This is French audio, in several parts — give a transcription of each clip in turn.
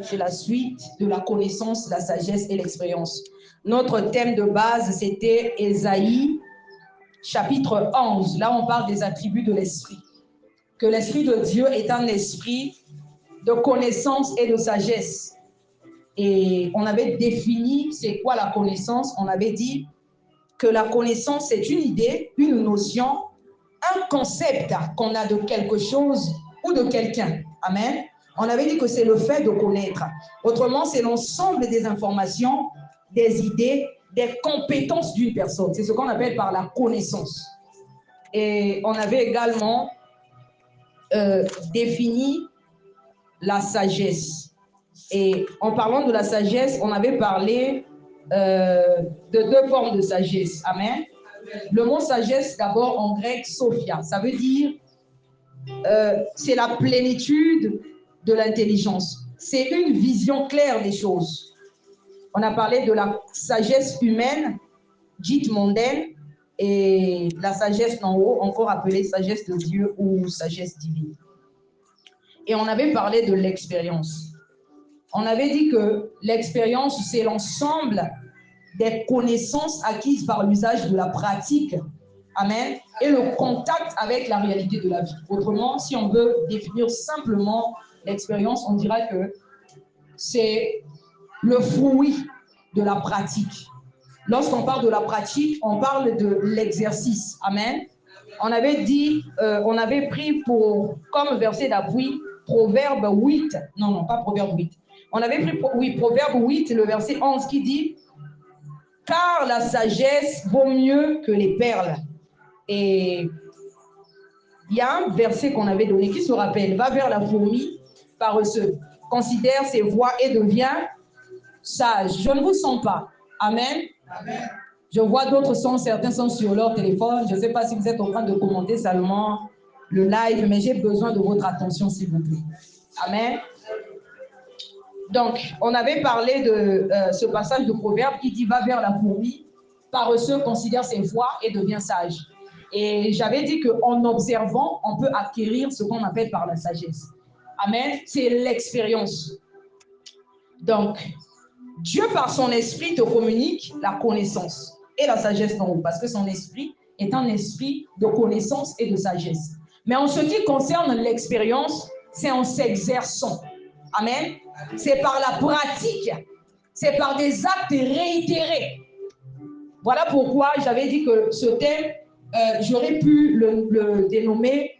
C'est la suite de la connaissance, la sagesse et l'expérience. Notre thème de base, c'était Ésaïe, chapitre 11. Là, on parle des attributs de l'esprit. Que l'esprit de Dieu est un esprit de connaissance et de sagesse. Et on avait défini c'est quoi la connaissance. On avait dit que la connaissance, c'est une idée, une notion, un concept qu'on a de quelque chose ou de quelqu'un. Amen. On avait dit que c'est le fait de connaître. Autrement, c'est l'ensemble des informations, des idées, des compétences d'une personne. C'est ce qu'on appelle par la connaissance. Et on avait également défini la sagesse. Et en parlant de la sagesse, on avait parlé de deux formes de sagesse. Amen. Le mot sagesse, d'abord en grec, sophia. Ça veut dire, c'est la plénitude de l'intelligence. C'est une vision claire des choses. On a parlé de la sagesse humaine, dite mondaine, et la sagesse en haut, encore appelée sagesse de Dieu ou sagesse divine. Et on avait parlé de l'expérience. On avait dit que l'expérience, c'est l'ensemble des connaissances acquises par l'usage de la pratique. Amen. Et le contact avec la réalité de la vie. Autrement, si on veut définir simplement l'expérience, on dira que c'est le fruit de la pratique. Lorsqu'on parle de la pratique, on parle de l'exercice. Amen. On avait dit, on avait pris comme verset d'appui Proverbe 8. Non, pas Proverbe 8. On avait pris, oui, Proverbe 8, le verset 11 qui dit « Car la sagesse vaut mieux que les perles. » Et il y a un verset qu'on avait donné qui se rappelle « Va vers la fourmi paresseux, considère ses voies et devient sage. » Je ne vous sens pas. Amen. Amen. Je vois d'autres sons, certains sont sur leur téléphone. Je ne sais pas si vous êtes en train de commenter seulement le live, mais j'ai besoin de votre attention, s'il vous plaît. Amen. Donc, on avait parlé de ce passage de Proverbe qui dit « Va vers la fourmi, paresseux, considère ses voies et devient sage. » Et j'avais dit qu'en observant, on peut acquérir ce qu'on appelle par la sagesse. Amen. C'est l'expérience. Donc, Dieu, par son esprit, te communique la connaissance et la sagesse en haut, parce que son esprit est un esprit de connaissance et de sagesse. Mais en ce qui concerne l'expérience, c'est en s'exerçant. Amen. C'est par la pratique. C'est par des actes réitérés. Voilà pourquoi j'avais dit que ce thème, j'aurais pu le dénommer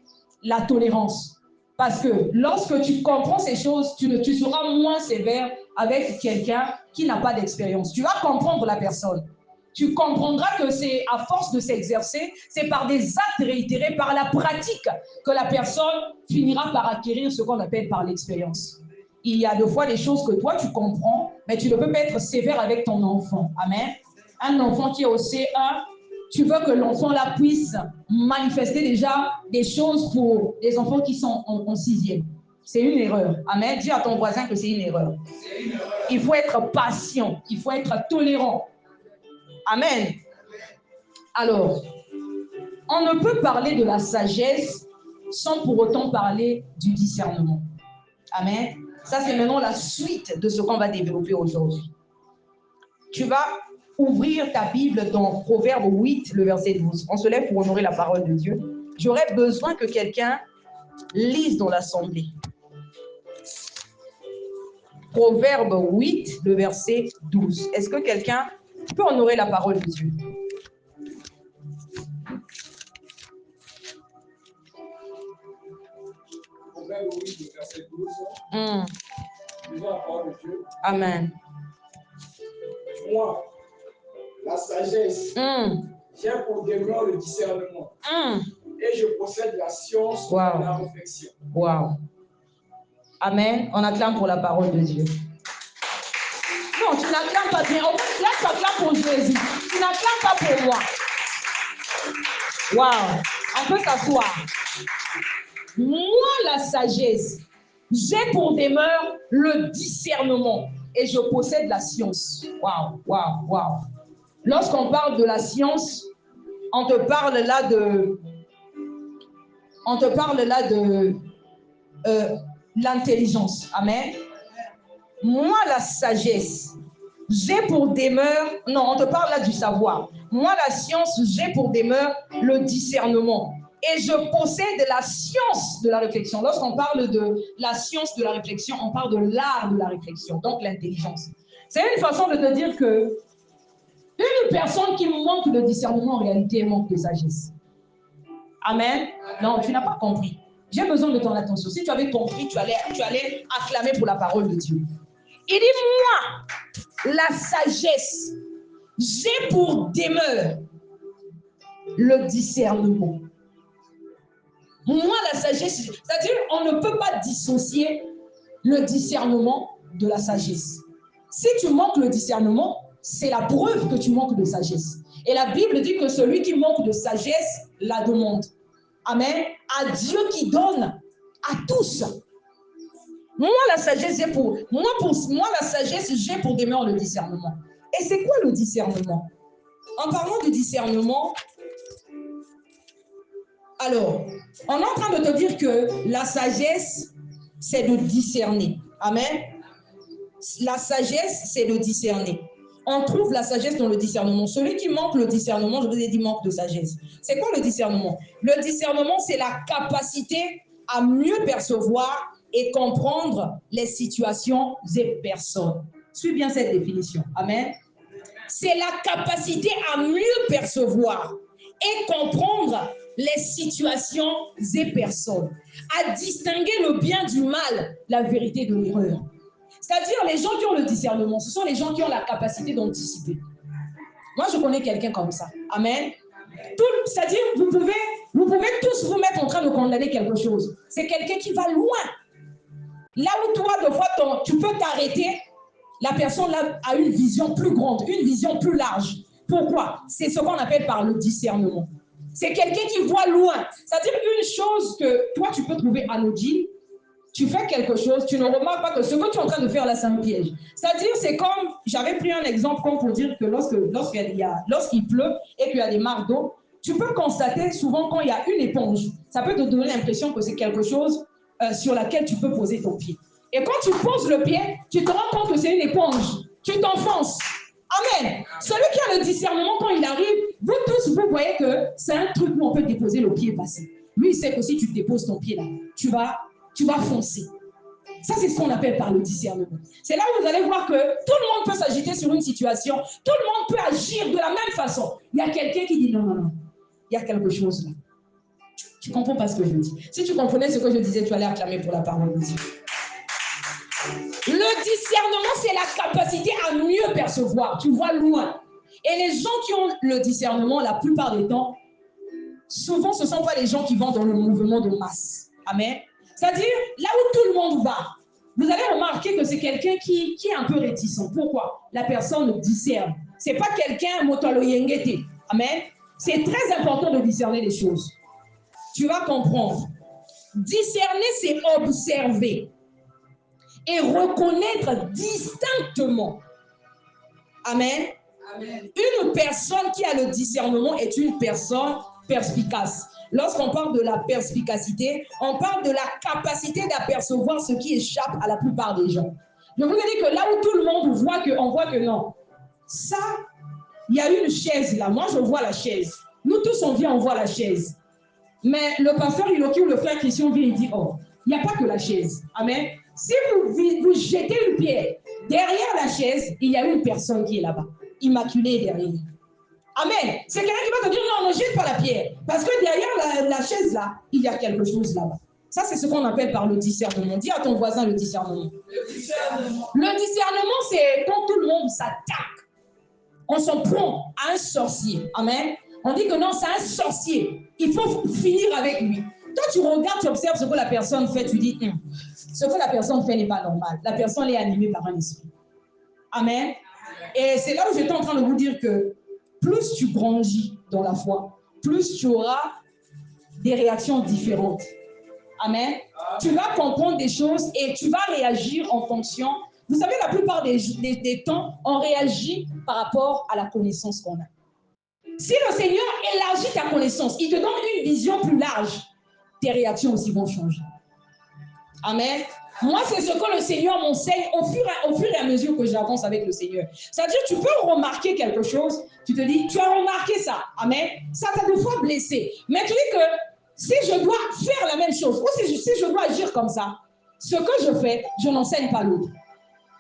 la tolérance. Parce que lorsque tu comprends ces choses, tu seras moins sévère avec quelqu'un qui n'a pas d'expérience. Tu vas comprendre la personne. Tu comprendras que c'est à force de s'exercer, c'est par des actes réitérés, par la pratique, que la personne finira par acquérir ce qu'on appelle par l'expérience. Il y a des fois des choses que toi tu comprends, mais tu ne peux pas être sévère avec ton enfant. Amen. Un enfant qui est au C1, tu veux que l'enfant là puisse manifester déjà des choses pour les enfants qui sont en sixième. C'est une erreur. Amen. Dis à ton voisin que c'est une erreur. Il faut être patient, il faut être tolérant. Amen. Alors, on ne peut parler de la sagesse sans pour autant parler du discernement. Amen. Ça, c'est maintenant la suite de ce qu'on va développer aujourd'hui. Tu vas ouvrir ta Bible dans Proverbe 8, le verset 12. On se lève pour honorer la parole de Dieu. J'aurais besoin que quelqu'un lise dans l'assemblée. Proverbe 8, le verset 12. Est-ce que quelqu'un peut honorer la parole de Dieu? Proverbe 8, le verset 12. Lisons la parole de Dieu. Amen. Moi, la sagesse, j'ai pour demeure le discernement. Et je possède la science et la réflexion. Wow. Amen. On acclame pour la parole de Dieu. Non, tu n'acclames pas bien. En fait, là, tu acclames pour Jésus. Tu n'acclames pas pour moi. Wow. On peut s'asseoir. Moi, la sagesse, j'ai pour demeure le discernement. Et je possède la science. Wow, wow, wow. Lorsqu'on parle de la science, on te parle là de l'intelligence. Amen. moi la sagesse, j'ai pour demeure, non, on te parle là du savoir. Moi la science, j'ai pour demeure le discernement. Et je possède la science de la réflexion. Lorsqu'on parle de la science de la réflexion, on parle de l'art de la réflexion, donc l'intelligence. C'est une façon de te dire que une personne qui manque de discernement, en réalité, manque de sagesse. Amen. Non, tu n'as pas compris. J'ai besoin de ton attention. Si tu avais compris, tu allais acclamer pour la parole de Dieu. Il dit, moi, la sagesse, j'ai pour demeure le discernement. Moi, la sagesse, c'est-à-dire, on ne peut pas dissocier le discernement de la sagesse. Si tu manques le discernement, c'est la preuve que tu manques de sagesse. Et la Bible dit que celui qui manque de sagesse la demande. Amen. À Dieu qui donne à tous. Moi, la sagesse, j'ai pour demeure le discernement. Et c'est quoi le discernement? En parlant du discernement, alors, on est en train de te dire que la sagesse, c'est de discerner. Amen. La sagesse, c'est de discerner. On trouve la sagesse dans le discernement. Celui qui manque le discernement, je vous ai dit, manque de sagesse. C'est quoi le discernement? Le discernement, c'est la capacité à mieux percevoir et comprendre les situations et personnes. Suis bien cette définition. Amen. C'est la capacité à mieux percevoir et comprendre les situations et personnes, à distinguer le bien du mal, la vérité de l'erreur. C'est-à-dire, les gens qui ont le discernement, ce sont les gens qui ont la capacité d'anticiper. Moi, je connais quelqu'un comme ça. Amen. C'est-à-dire, vous pouvez tous vous mettre en train de condamner quelque chose. C'est quelqu'un qui va loin. Là où toi, de fois, tu peux t'arrêter, la personne là a une vision plus grande, une vision plus large. Pourquoi? C'est ce qu'on appelle par le discernement. C'est quelqu'un qui voit loin. C'est-à-dire une chose que toi, tu peux trouver anodine, tu fais quelque chose, tu ne remarques pas que ce que tu es en train de faire là, c'est un piège. C'est-à-dire, c'est comme, j'avais pris un exemple comme pour dire que lorsqu'il pleut et qu'il y a des marques d'eau, tu peux constater souvent quand il y a une éponge, ça peut te donner l'impression que c'est quelque chose sur laquelle tu peux poser ton pied. Et quand tu poses le pied, tu te rends compte que c'est une éponge. Tu t'enfonces. Amen. Celui qui a le discernement, quand il arrive, vous tous, vous voyez que c'est un truc où on peut déposer le pied et passer. Lui, il sait que si tu déposes ton pied là, tu vas foncer. Ça, c'est ce qu'on appelle par le discernement. C'est là où vous allez voir que tout le monde peut s'agiter sur une situation. Tout le monde peut agir de la même façon. Il y a quelqu'un qui dit non, non, non. Il y a quelque chose là. Tu ne comprends pas ce que je dis. Si tu comprenais ce que je disais, tu allais acclamer pour la parole de Dieu. Le discernement, c'est la capacité à mieux percevoir. Tu vois loin. Et les gens qui ont le discernement, la plupart des temps, souvent, ce ne sont pas les gens qui vont dans le mouvement de masse. Amen. C'est-à-dire, là où tout le monde va, vous allez remarquer que c'est quelqu'un qui est un peu réticent. Pourquoi? La personne discerne. Ce n'est pas quelqu'un motoloyengete. Amen. C'est très important de discerner les choses. Tu vas comprendre. Discerner, c'est observer et reconnaître distinctement. Amen. Amen. Une personne qui a le discernement est une personne perspicace. Lorsqu'on parle de la perspicacité, on parle de la capacité d'apercevoir ce qui échappe à la plupart des gens. Je vous ai dit que là où tout le monde voit on voit que non. Ça, il y a une chaise là. Moi, je vois la chaise. Nous tous, on vient, on voit la chaise. Mais le pasteur Iloki ou le frère Christian vient et dit, oh, il n'y a pas que la chaise. Amen. Si vous jetez une pierre, derrière la chaise, il y a une personne qui est là-bas, immaculée derrière. Amen. C'est quelqu'un qui va te dire, non, ne jette pas la pierre. Parce que derrière la chaise là, il y a quelque chose là-bas. Ça, c'est ce qu'on appelle par le discernement. Dis à ton voisin le discernement. Le discernement, c'est quand tout le monde s'attaque. On s'en prend à un sorcier. Amen. On dit que non, c'est un sorcier. Il faut finir avec lui. Toi, tu regardes, tu observes ce que la personne fait, tu dis, ce que la personne fait n'est pas normal. La personne est animée par un esprit. Amen. Et c'est là où j'étais en train de vous dire que plus tu grandis dans la foi, plus tu auras des réactions différentes. Amen. Tu vas comprendre des choses et tu vas réagir en fonction. Vous savez, la plupart des temps, on réagit par rapport à la connaissance qu'on a. Si le Seigneur élargit ta connaissance, il te donne une vision plus large, tes réactions aussi vont changer. Amen. Moi, c'est ce que le Seigneur m'enseigne au fur et à mesure que j'avance avec le Seigneur. C'est-à-dire, tu peux remarquer quelque chose, tu te dis, tu as remarqué ça, amen, ça t'a des fois blessé. Mais tu dis que si je dois faire la même chose, ou si je dois agir comme ça, ce que je fais, je n'enseigne pas l'autre.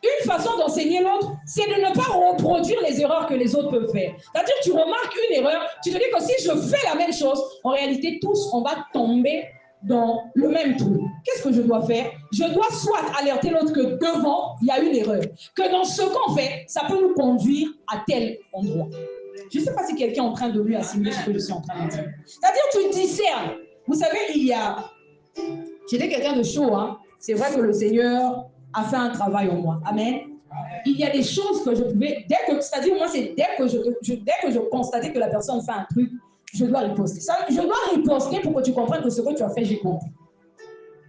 Une façon d'enseigner l'autre, c'est de ne pas reproduire les erreurs que les autres peuvent faire. C'est-à-dire, tu remarques une erreur, tu te dis que si je fais la même chose, en réalité, tous, on va tomber dans le même trou. Qu'est-ce que je dois faire? Je dois soit alerter l'autre que devant, il y a une erreur. Que dans ce qu'on fait, ça peut nous conduire à tel endroit. Je ne sais pas si quelqu'un est en train de lui assimiler ce que je suis en train de dire. C'est-à-dire, tu discernes. Vous savez, j'étais quelqu'un de chaud, hein. C'est vrai que le Seigneur a fait un travail en moi. Amen. Il y a des choses que je pouvais, c'est-à-dire moi, c'est dès que je constatais que la personne fait un truc, je dois riposter. Je dois riposter pour que tu comprennes que ce que tu as fait, j'ai compris.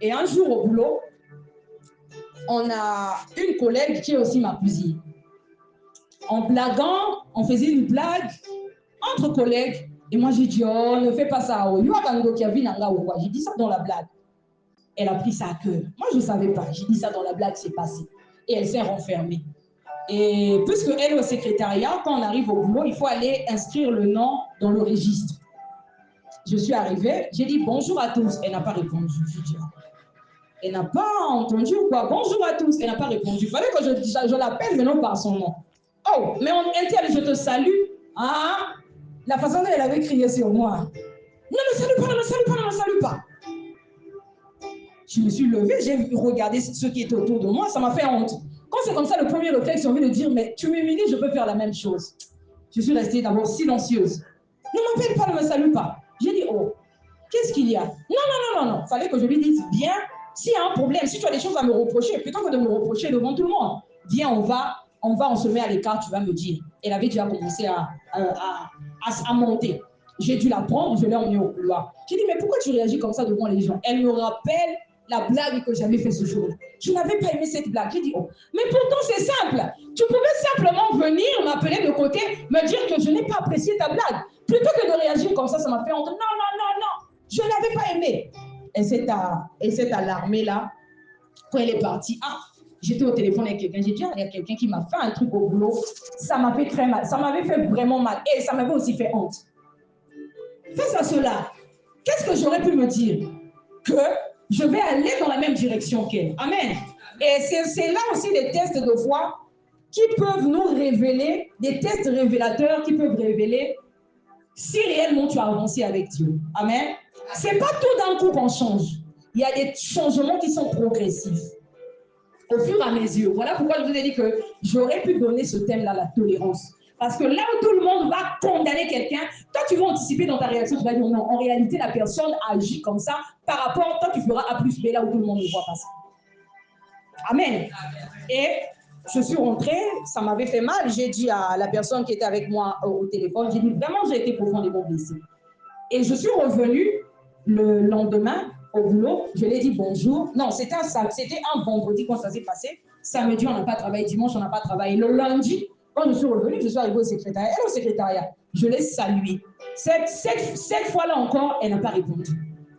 Et un jour au boulot, on a une collègue qui est aussi ma cousine. En blaguant, on faisait une blague entre collègues. Et moi, j'ai dit, oh, ne fais pas ça. J'ai dit ça dans la blague. Elle a pris ça à cœur. Moi, je ne savais pas. J'ai dit ça dans la blague, c'est passé. Et elle s'est renfermée. Et puisque elle est au secrétariat, quand on arrive au boulot, il faut aller inscrire le nom dans le registre. Je suis arrivée, j'ai dit bonjour à tous. Elle n'a pas répondu. Je dis, elle n'a pas entendu ou quoi? Bonjour à tous. Elle n'a pas répondu. Il fallait que je l'appelle maintenant par son nom. Oh, mais on interne, je te salue. Ah, la façon dont elle avait crié sur moi. Ne me salue pas, ne me salue pas, ne me salue pas. Je me suis levée, j'ai regardé ceux qui étaient autour de moi, ça m'a fait honte. Quand c'est comme ça, le premier réflexe, j'ai envie de dire, mais tu m'humilies, je peux faire la même chose. Je suis restée d'abord silencieuse. Ne m'appelle pas, ne me salue pas. J'ai dit, oh, qu'est-ce qu'il y a? Non. Il fallait que je lui dise, viens, s'il y a un problème, si tu as des choses à me reprocher, plutôt que de me reprocher devant tout le monde, viens, on se met à l'écart, tu vas me dire. Elle avait déjà commencé à monter. J'ai dû la prendre, je l'ai emmenée au couloir. J'ai dit, mais pourquoi tu réagis comme ça devant les gens? Elle me rappelle la blague que j'avais fait ce jour. Je n'avais pas aimé cette blague. J'ai dit, oh, mais pourtant c'est simple. Tu pouvais simplement venir m'appeler de côté, me dire que je n'ai pas apprécié ta blague. Plutôt que de réagir comme ça m'a fait honte. Non. Je ne l'avais pas aimé. Elle s'est alarmée là. Quand elle est partie, j'étais au téléphone avec quelqu'un. J'ai dit, il y a quelqu'un qui m'a fait un truc au boulot. Ça m'a fait très mal. Ça m'avait fait vraiment mal. Et ça m'avait aussi fait honte. Face à cela, qu'est-ce que j'aurais pu me dire? Que je vais aller dans la même direction qu'elle. Amen. Et c'est là aussi des tests de foi qui peuvent nous révéler, des tests révélateurs qui peuvent révéler si réellement tu as avancé avec Dieu. Amen. C'est pas tout d'un coup qu'on change. Il y a des changements qui sont progressifs. Au fur et à mesure. Voilà pourquoi je vous ai dit que j'aurais pu donner ce thème-là, la tolérance. Parce que là où tout le monde va condamner quelqu'un, toi tu vas anticiper dans ta réaction, tu vas dire non, en réalité la personne agit comme ça, par rapport, toi tu feras A plus B là où tout le monde le voit passer. Amen. Et je suis rentrée, ça m'avait fait mal, j'ai dit à la personne qui était avec moi au téléphone, j'ai dit vraiment j'ai été profondément blessée. Et je suis revenue le lendemain au boulot, je lui ai dit bonjour. Non, c'était un vendredi quand ça s'est passé. Samedi, on n'a pas travaillé, dimanche, on n'a pas travaillé. Le lundi, quand je suis revenue, je suis arrivée au secrétariat. Elle est au secrétariat. Je l'ai saluée. Cette fois-là encore, elle n'a pas répondu.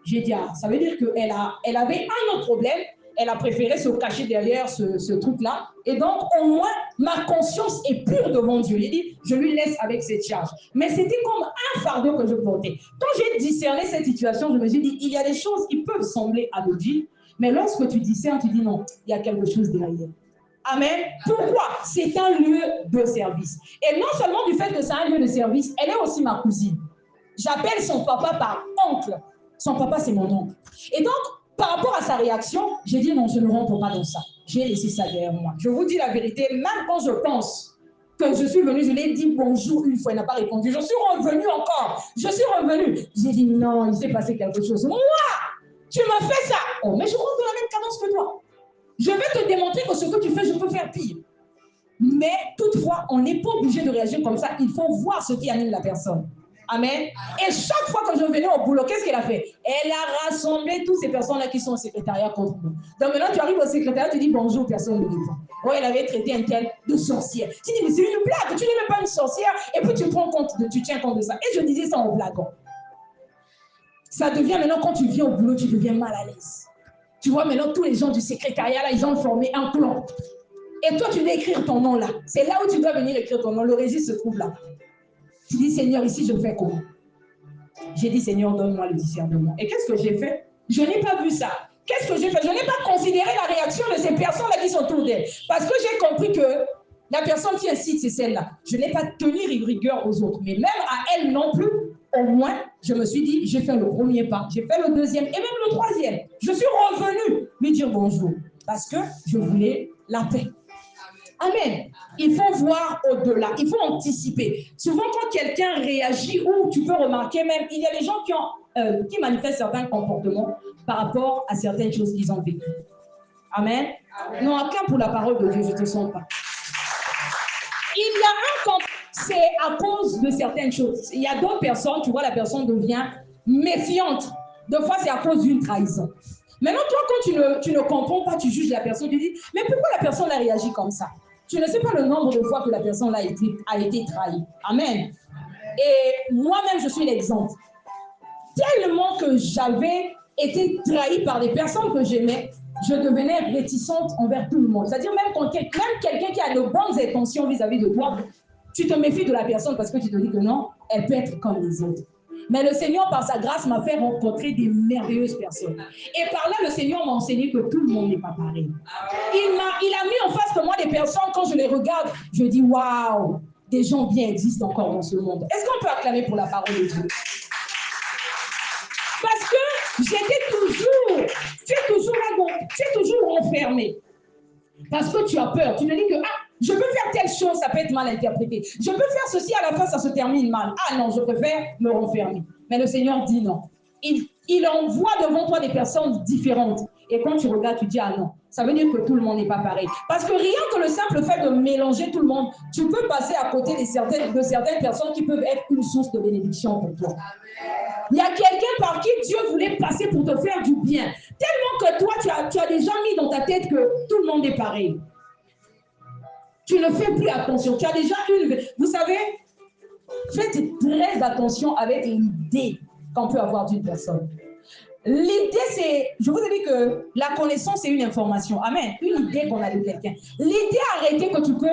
J'ai dit, ça veut dire qu'elle avait un autre problème. Elle a préféré se cacher derrière ce truc-là. Et donc, au moins, ma conscience est pure devant Dieu. J'ai dit, je lui laisse avec cette charge. Mais c'était comme un fardeau que je portais. Quand j'ai discerné cette situation, je me suis dit, il y a des choses qui peuvent sembler anodines, mais lorsque tu discernes, tu dis non, il y a quelque chose derrière. Amen. Pourquoi? C'est un lieu de service. Et non seulement du fait que c'est un lieu de service, elle est aussi ma cousine. J'appelle son papa par oncle. Son papa, c'est mon oncle. Et donc, par rapport à sa réaction, j'ai dit non, je ne rentre pas dans ça. J'ai laissé ça derrière moi. Je vous dis la vérité, même quand je pense que je suis venue, je lui ai dit bonjour une fois, elle n'a pas répondu. Je suis revenue encore. Je suis revenue. J'ai dit non, il s'est passé quelque chose. Moi, tu me fais ça. Oh, mais je rentre dans la même cadence que toi. Je vais te démontrer que ce que tu fais, je peux faire pire. Mais toutefois, on n'est pas obligé de réagir comme ça. Il faut voir ce qui anime la personne. Amen. Et chaque fois que je venais au boulot, qu'est-ce qu'elle a fait? Elle a rassemblé toutes ces personnes-là qui sont au secrétariat contre nous. Donc maintenant, tu arrives au secrétariat, tu dis bonjour, personne ne répond. Oh, elle avait traité un tel de sorcière. Tu dis, mais c'est une blague, tu n'es même pas une sorcière, et puis tu tiens compte de ça. Et je disais ça en blaguant. Ça devient maintenant, quand tu viens au boulot, tu deviens mal à l'aise. Tu vois, maintenant, tous les gens du secrétariat, là, ils ont formé un clan. Et toi, tu dois écrire ton nom là. C'est là où tu dois venir écrire ton nom. Le registre se trouve là. Tu dis, Seigneur, ici, je fais comment? J'ai dit, Seigneur, donne-moi le discernement. Et qu'est-ce que j'ai fait? Je n'ai pas vu ça. Qu'est-ce que j'ai fait? Je n'ai pas considéré la réaction de ces personnes-là qui sont autour d'elle. Parce que j'ai compris que la personne qui incite, c'est celle-là. Je n'ai pas tenu rigueur aux autres. Mais même à elle non plus, au moins, je me suis dit, j'ai fait le premier pas, j'ai fait le deuxième et même le troisième. Je suis revenue lui dire bonjour. Parce que je voulais la paix. Amen. Il faut voir au-delà, il faut anticiper. Souvent, quand quelqu'un réagit, ou tu peux remarquer même, il y a des gens qui manifestent certains comportements par rapport à certaines choses qu'ils ont vécues. Amen. Amen. Non, acclame pour la parole de Dieu, je ne te sens pas. Il y a un comportement, c'est à cause de certaines choses. Il y a d'autres personnes, tu vois, la personne devient méfiante. Deux fois, c'est à cause d'une trahison. Maintenant, toi, quand tu ne comprends pas, tu juges la personne, tu dis, mais pourquoi la personne a réagi comme ça? Tu ne sais pas le nombre de fois que la personne a été trahie. Amen. Et moi-même, je suis l'exemple. Tellement que j'avais été trahie par des personnes que j'aimais, je devenais réticente envers tout le monde. C'est-à-dire même quelqu'un qui a de bonnes intentions vis-à-vis de toi, tu te méfies de la personne parce que tu te dis que non, elle peut être comme les autres. Mais le Seigneur, par sa grâce, m'a fait rencontrer des merveilleuses personnes. Et par là, le Seigneur m'a enseigné que tout le monde n'est pas pareil. Il a mis en face de moi des personnes, quand je les regarde, je dis, waouh, des gens bien existent encore dans ce monde. Est-ce qu'on peut acclamer pour la parole de Dieu? Parce que tu es toujours enfermé. Parce que tu as peur. Tu te dis que, je peux faire telle chose, ça peut être mal interprété. Je peux faire ceci, à la fin, ça se termine mal. Ah non, je préfère me renfermer. Mais le Seigneur dit non. Il envoie devant toi des personnes différentes. Et quand tu regardes, tu dis, ah non, ça veut dire que tout le monde n'est pas pareil. Parce que rien que le simple fait de mélanger tout le monde, tu peux passer à côté de certaines personnes qui peuvent être une source de bénédiction pour toi. Il y a quelqu'un par qui Dieu voulait passer pour te faire du bien. Tellement que toi, tu as déjà mis dans ta tête que tout le monde est pareil. Tu ne fais plus attention. Tu as déjà une... Vous savez, faites très attention avec l'idée qu'on peut avoir d'une personne. L'idée, c'est... Je vous ai dit que la connaissance, c'est une information. Amen. Une idée qu'on a de quelqu'un. L'idée arrêtée que tu peux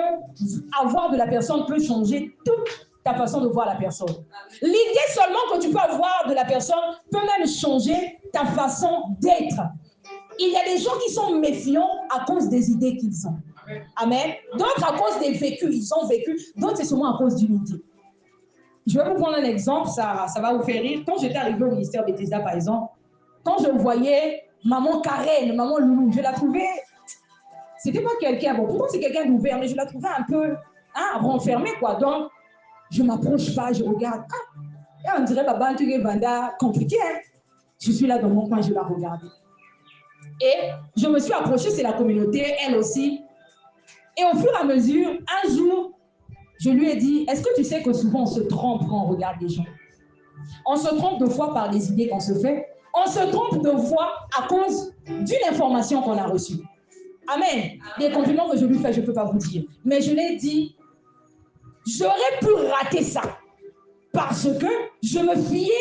avoir de la personne peut changer toute ta façon de voir la personne. L'idée seulement que tu peux avoir de la personne peut même changer ta façon d'être. Il y a des gens qui sont méfiants à cause des idées qu'ils ont. Amen. D'autres à cause des vécus, ils ont vécu. D'autres, c'est seulement à cause d'une idée. Je vais vous prendre un exemple, ça va vous faire rire. Quand j'étais arrivée au ministère Bethesda, par exemple, quand je voyais maman Karen, maman Loulou, je la trouvais... C'était pas quelqu'un... Bon, pourtant, c'est quelqu'un d'ouvert, mais je la trouvais un peu renfermée, quoi. Donc, je ne m'approche pas, je regarde. Ah, on dirait Baba Ntugé Vanda, compliqué. Hein? Je suis là dans mon coin, je la regarde. Et je me suis approchée, c'est la communauté, elle aussi. Et au fur et à mesure, un jour, je lui ai dit, est-ce que tu sais que souvent on se trompe quand on regarde les gens? On se trompe de fois par les idées qu'on se fait. On se trompe de fois à cause d'une information qu'on a reçue. Amen. Des compliments que je lui fais, je ne peux pas vous dire. Mais je l'ai dit, j'aurais pu rater ça. Parce que je me fiais,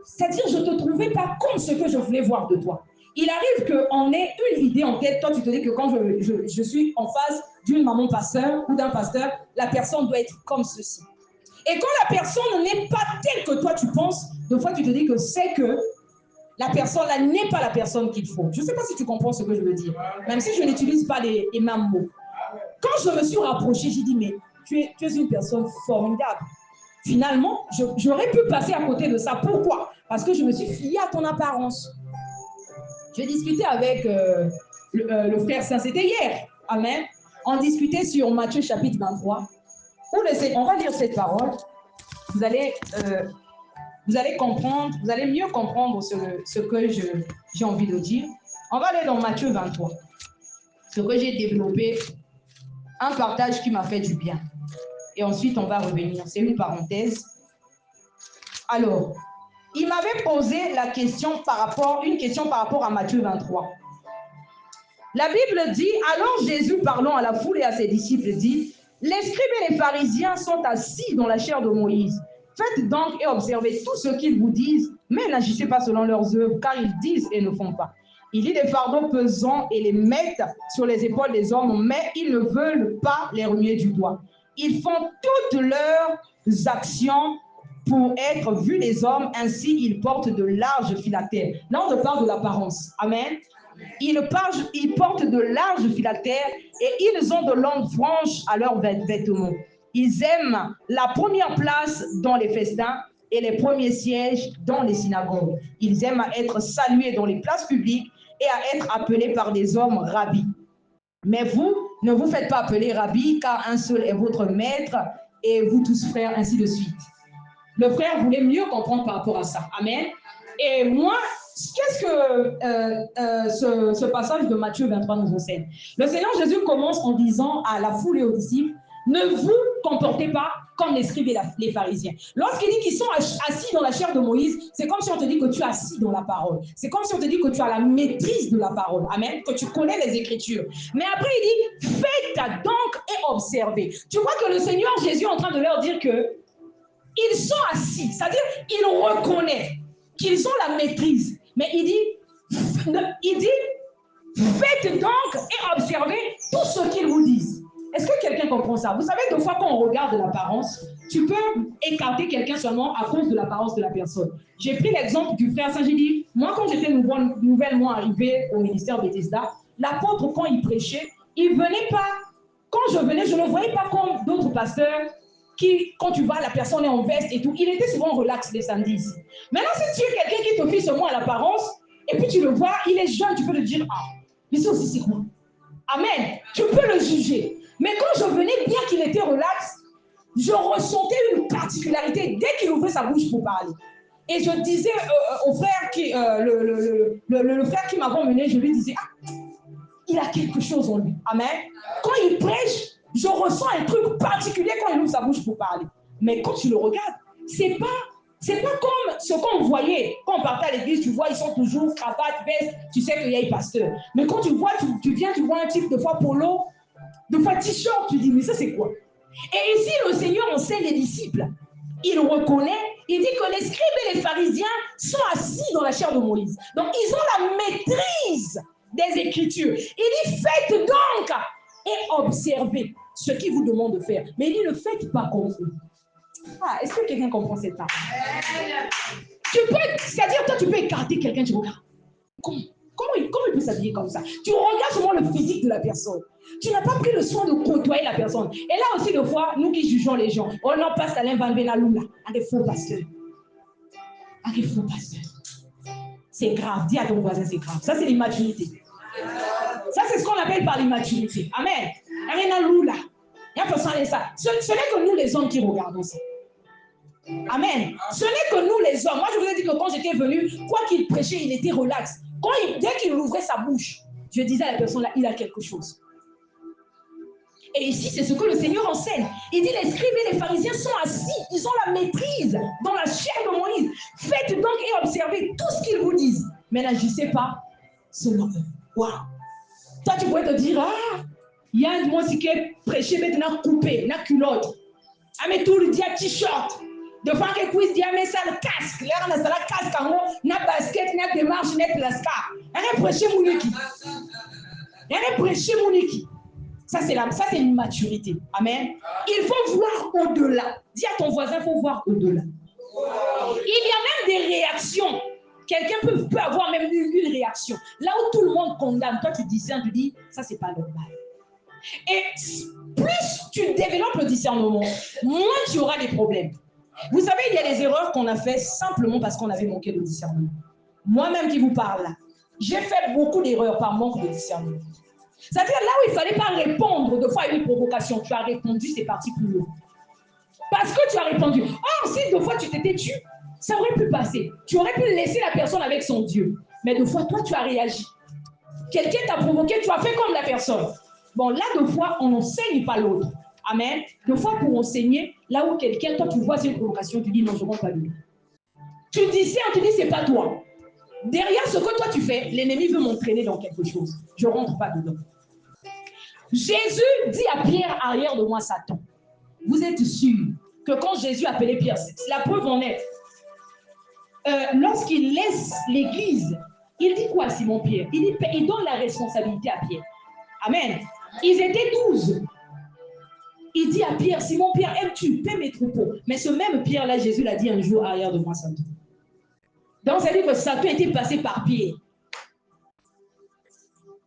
c'est-à-dire je ne te trouvais pas comme ce que je voulais voir de toi. Il arrive qu'on ait une idée en tête. Toi, tu te dis que quand je suis en face d'une maman pasteur ou d'un pasteur, la personne doit être comme ceci. Et quand la personne n'est pas telle que toi tu penses, des fois tu te dis que c'est que la personne là n'est pas la personne qu'il faut. Je ne sais pas si tu comprends ce que je veux dire, même si je n'utilise pas les mêmes mots. Quand je me suis rapprochée, j'ai dit, mais tu es une personne formidable. Finalement, j'aurais pu passer à côté de ça. Pourquoi? Parce que je me suis fiée à ton apparence. J'ai discuté avec le frère Saint, c'était hier. Amen. On discutait sur Matthieu chapitre 23. On va lire cette parole. Vous allez comprendre, vous allez mieux comprendre ce que j'ai envie de dire. On va aller dans Matthieu 23. Ce que j'ai développé, un partage qui m'a fait du bien. Et ensuite, on va revenir. C'est une parenthèse. Alors, il m'avait posé une question par rapport à Matthieu 23. La Bible dit, alors Jésus, parlant à la foule et à ses disciples, dit, les scribes et les pharisiens sont assis dans la chair de Moïse. Faites donc et observez tout ce qu'ils vous disent, mais n'agissez pas selon leurs œuvres, car ils disent et ne font pas. Il dit des fardeaux pesants et les mettent sur les épaules des hommes, mais ils ne veulent pas les remuer du doigt. Ils font toutes leurs actions pour être vus des hommes, ainsi ils portent de larges phylactères. Là, on parle de l'apparence. Amen. Ils portent de larges phylactères et ils ont de longues franges à leurs vêtements. Ils aiment la première place dans les festins et les premiers sièges dans les synagogues. Ils aiment à être salués dans les places publiques et à être appelés par des hommes rabbis. Mais vous, ne vous faites pas appeler rabbi, car un seul est votre maître et vous tous frères, ainsi de suite. Le frère voulait mieux comprendre par rapport à ça. Amen. Et moi, qu'est-ce que ce passage de Matthieu 23 nous enseigne? Le Seigneur Jésus commence en disant à la foule et aux disciples, ne vous comportez pas comme les scribes et les pharisiens. Lorsqu'il dit qu'ils sont assis dans la chair de Moïse, c'est comme si on te dit que tu es assis dans la parole. C'est comme si on te dit que tu as la maîtrise de la parole. Amen. Que tu connais les Écritures. Mais après, il dit, faites donc et observez. Tu vois que le Seigneur Jésus est en train de leur dire que ils sont assis. C'est-à-dire, ils reconnaissent qu'ils ont la maîtrise. Mais il dit, faites donc et observez tout ce qu'ils vous disent. Est-ce que quelqu'un comprend ça? Vous savez, deux fois quand on regarde l'apparence, tu peux écarter quelqu'un seulement à cause de l'apparence de la personne. J'ai pris l'exemple du frère Saint. J'ai dit, moi quand j'étais nouvellement arrivé au ministère Bethesda, l'apôtre quand il prêchait, il venait pas, quand je venais, je ne le voyais pas comme d'autres pasteurs qui, quand tu vois, la personne est en veste et tout, il était souvent relax les samedis. Maintenant, si tu es quelqu'un qui te fait seulement à l'apparence, et puis tu le vois, il est jeune, tu peux le dire, ah, mais ça aussi c'est quoi? Amen. Tu peux le juger. Mais quand je venais, bien qu'il était relax, je ressentais une particularité dès qu'il ouvrait sa bouche pour parler. Et je disais au frère qui, le frère qui m'avait emmené, je lui disais, ah, il a quelque chose en lui. Amen. Quand il prêche, je ressens un truc particulier quand il ouvre sa bouche pour parler. Mais quand tu le regardes, c'est pas comme ce qu'on voyait. Quand on partait à l'église, tu vois, ils sont toujours cravate, veste, tu sais qu'il y a un pasteur. Mais quand tu vois, tu viens, tu vois un type de fois polo, de fois t-shirt, tu dis, mais ça c'est quoi? Et ici, le Seigneur enseigne les disciples. Il reconnaît, il dit que les scribes et les pharisiens sont assis dans la chair de Moïse. Donc, ils ont la maîtrise des Écritures. Il dit, faites donc et observez ce qu'il vous demande de faire. Mais il dit, ne faites pas comme eux. Ah, est-ce que quelqu'un comprend cette part? C'est-à-dire, toi, tu peux écarter quelqu'un, tu regardes. Comment il peut s'habiller comme ça? Tu regardes seulement le physique de la personne. Tu n'as pas pris le soin de côtoyer la personne. Et là aussi, des fois, nous qui jugeons les gens, on en passe à l'invanvenaloula, à des faux pasteurs. À des faux pasteurs. C'est grave. Dis à ton voisin, c'est grave. Ça, c'est l'immaturité. Ça, c'est ce qu'on appelle par l'immaturité. Amen. Amen. Ce n'est que nous, les hommes, qui regardons ça. Amen. Ce n'est que nous, les hommes. Moi, je vous ai dit que quand j'étais venu, quoi qu'il prêchait, il était relax. Dès qu'il ouvrait sa bouche, je disais à la personne là, il a quelque chose. Et ici, c'est ce que le Seigneur enseigne. Il dit, les scribes et les pharisiens sont assis, ils ont la maîtrise dans la chair de Moïse. Faites donc et observez tout ce qu'ils vous disent. Mais n'agissez pas selon eux. Waouh. Toi, tu pourrais te dire, ah, il y a un moi qui est prêché maintenant coupé, na culotte. Ah, mais tout le dit à t-shirt. De fois que quiz dit, mais ça le casque. Là, on a ça le casque en haut, na basket, na démarche, na plascar. On a prêché mon équipe. On a prêché mon équipe. Ça, c'est une maturité. Amen. Il faut voir au-delà. Dis à ton voisin, il faut voir au-delà. Il y a même des réactions. Quelqu'un peut avoir même une réaction. Là où tout le monde condamne, toi tu discernes, tu dis, ça c'est pas normal. Et plus tu développes le discernement, moins tu auras des problèmes. Vous savez, il y a des erreurs qu'on a faites simplement parce qu'on avait manqué de discernement. Moi-même qui vous parle là, j'ai fait beaucoup d'erreurs par manque de discernement. C'est-à-dire là où il ne fallait pas répondre de fois à une provocation, tu as répondu, c'est parti plus haut. Parce que tu as répondu. Or, si deux fois tu t'étais tué, ça aurait pu passer. Tu aurais pu laisser la personne avec son Dieu. Mais deux fois, toi, tu as réagi. Quelqu'un t'a provoqué, tu as fait comme la personne. Bon, là, deux fois, on n'enseigne pas l'autre. Amen. Deux fois, pour enseigner, là où quelqu'un, toi, tu vois une provocation, tu dis non, je ne rentre pas dedans. Tu dis, c'est pas toi. Derrière ce que toi, tu fais, l'ennemi veut m'entraîner dans quelque chose. Je ne rentre pas dedans. Jésus dit à Pierre, arrière de moi, Satan. Vous êtes sûr que quand Jésus appelait Pierre, la preuve en est, lorsqu'il laisse l'église, Il dit quoi à Simon-Pierre? Il donne la responsabilité à Pierre. Amen. Ils étaient 12. Il dit à Pierre, Simon-Pierre, aimes-tu paie mes troupeaux? Mais ce même Pierre-là, Jésus l'a dit un jour, arrière de moi, Satan. Donc, ça dit que Satan était passé par Pierre.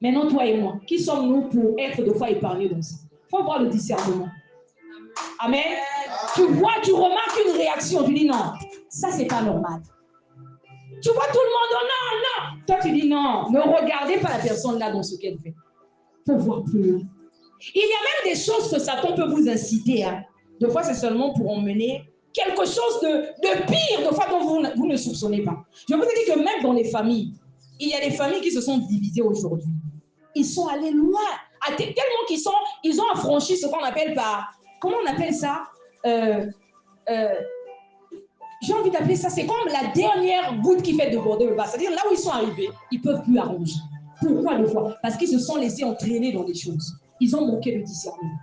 Maintenant, toi et moi, qui sommes-nous pour être de fois épargnés dans ça? Il faut voir le discernement. Amen. Tu vois, tu remarques une réaction, tu dis non, ça c'est pas normal. Tu vois tout le monde, oh, non, non. Toi tu dis non, ne regardez pas la personne là dans ce qu'elle fait. Il faut voir plus loin. Il y a même des choses que Satan peut vous inciter. Hein. Des fois, c'est seulement pour emmener quelque chose de pire, de fois dont vous ne soupçonnez pas. Je vous ai dit que même dans les familles, il y a des familles qui se sont divisées aujourd'hui. Ils sont allés loin, tellement ils ont affranchi ce qu'on appelle par, comment on appelle ça? J'ai envie d'appeler ça, c'est comme la dernière goutte qui fait déborder le vase. C'est-à-dire là où ils sont arrivés, ils ne peuvent plus arranger. Pourquoi des fois? Parce qu'ils se sont laissés entraîner dans des choses. Ils ont manqué de discernement.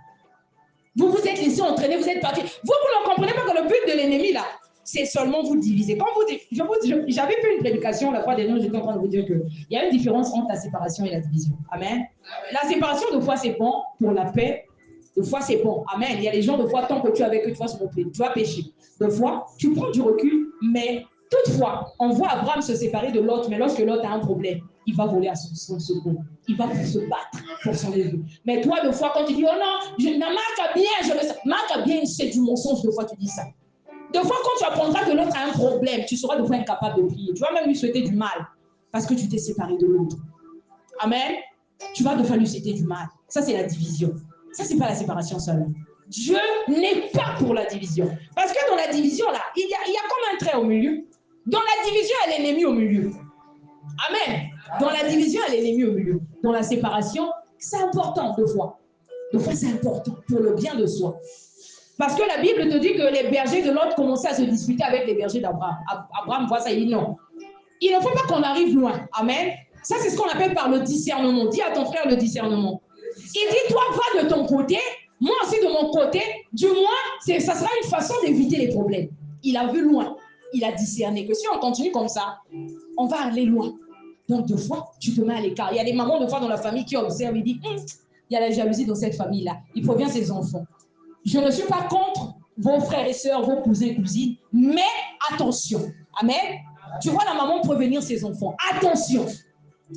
Vous vous êtes laissés entraîner, vous êtes partis. Vous ne comprenez pas que le but de l'ennemi là, c'est seulement vous diviser. Quand vous dites, j'avais fait une prédication la fois dernière, j'étais en train de vous dire qu'il y a une différence entre la séparation et la division. Amen. La séparation, de fois, c'est bon pour la paix. De fois, c'est bon. Amen. Il y a des gens, de fois, tant que tu es avec eux, tu vas se tromper, tu vas pécher. De fois, tu prends du recul, mais toutefois, on voit Abraham se séparer de l'autre, mais lorsque l'autre a un problème, il va voler à son secours. Il va se battre pour son neveu. Mais toi, de fois, quand tu dis, oh non, marque bien, marque bien, c'est du mensonge, de fois, tu dis ça. De fois, quand tu apprendras que l'autre a un problème, tu seras de fois incapable de prier. Tu vas même lui souhaiter du mal parce que tu t'es séparé de l'autre. Amen. Tu vas de fois lui souhaiter du mal. Ça, c'est la division. Ça, c'est pas la séparation seule. Dieu n'est pas pour la division. Parce que dans la division, là, il y a comme un trait au milieu. Dans la division, il y a l'ennemi au milieu. Amen. Dans la division, il y a l'ennemi au milieu. Dans la séparation, c'est important de fois. De fois, c'est important pour le bien de soi. Parce que la Bible te dit que les bergers de l'autre commençaient à se disputer avec les bergers d'Abraham. Abraham voit ça, il dit non. Il ne faut pas qu'on arrive loin. Amen. Ça, c'est ce qu'on appelle par le discernement. Dis à ton frère le discernement. Il dit, toi, va de ton côté, moi aussi de mon côté. Du moins, ça sera une façon d'éviter les problèmes. Il a vu loin. Il a discerné que si on continue comme ça, on va aller loin. Donc, deux fois, tu te mets à l'écart. Il y a des mamans, de fois, dans la famille qui observent et disent, il y a la jalousie dans cette famille-là. Il provient de ses enfants. Je ne suis pas contre vos frères et sœurs, vos cousins et cousines, mais attention. Amen. Tu vois la maman prévenir ses enfants. Attention.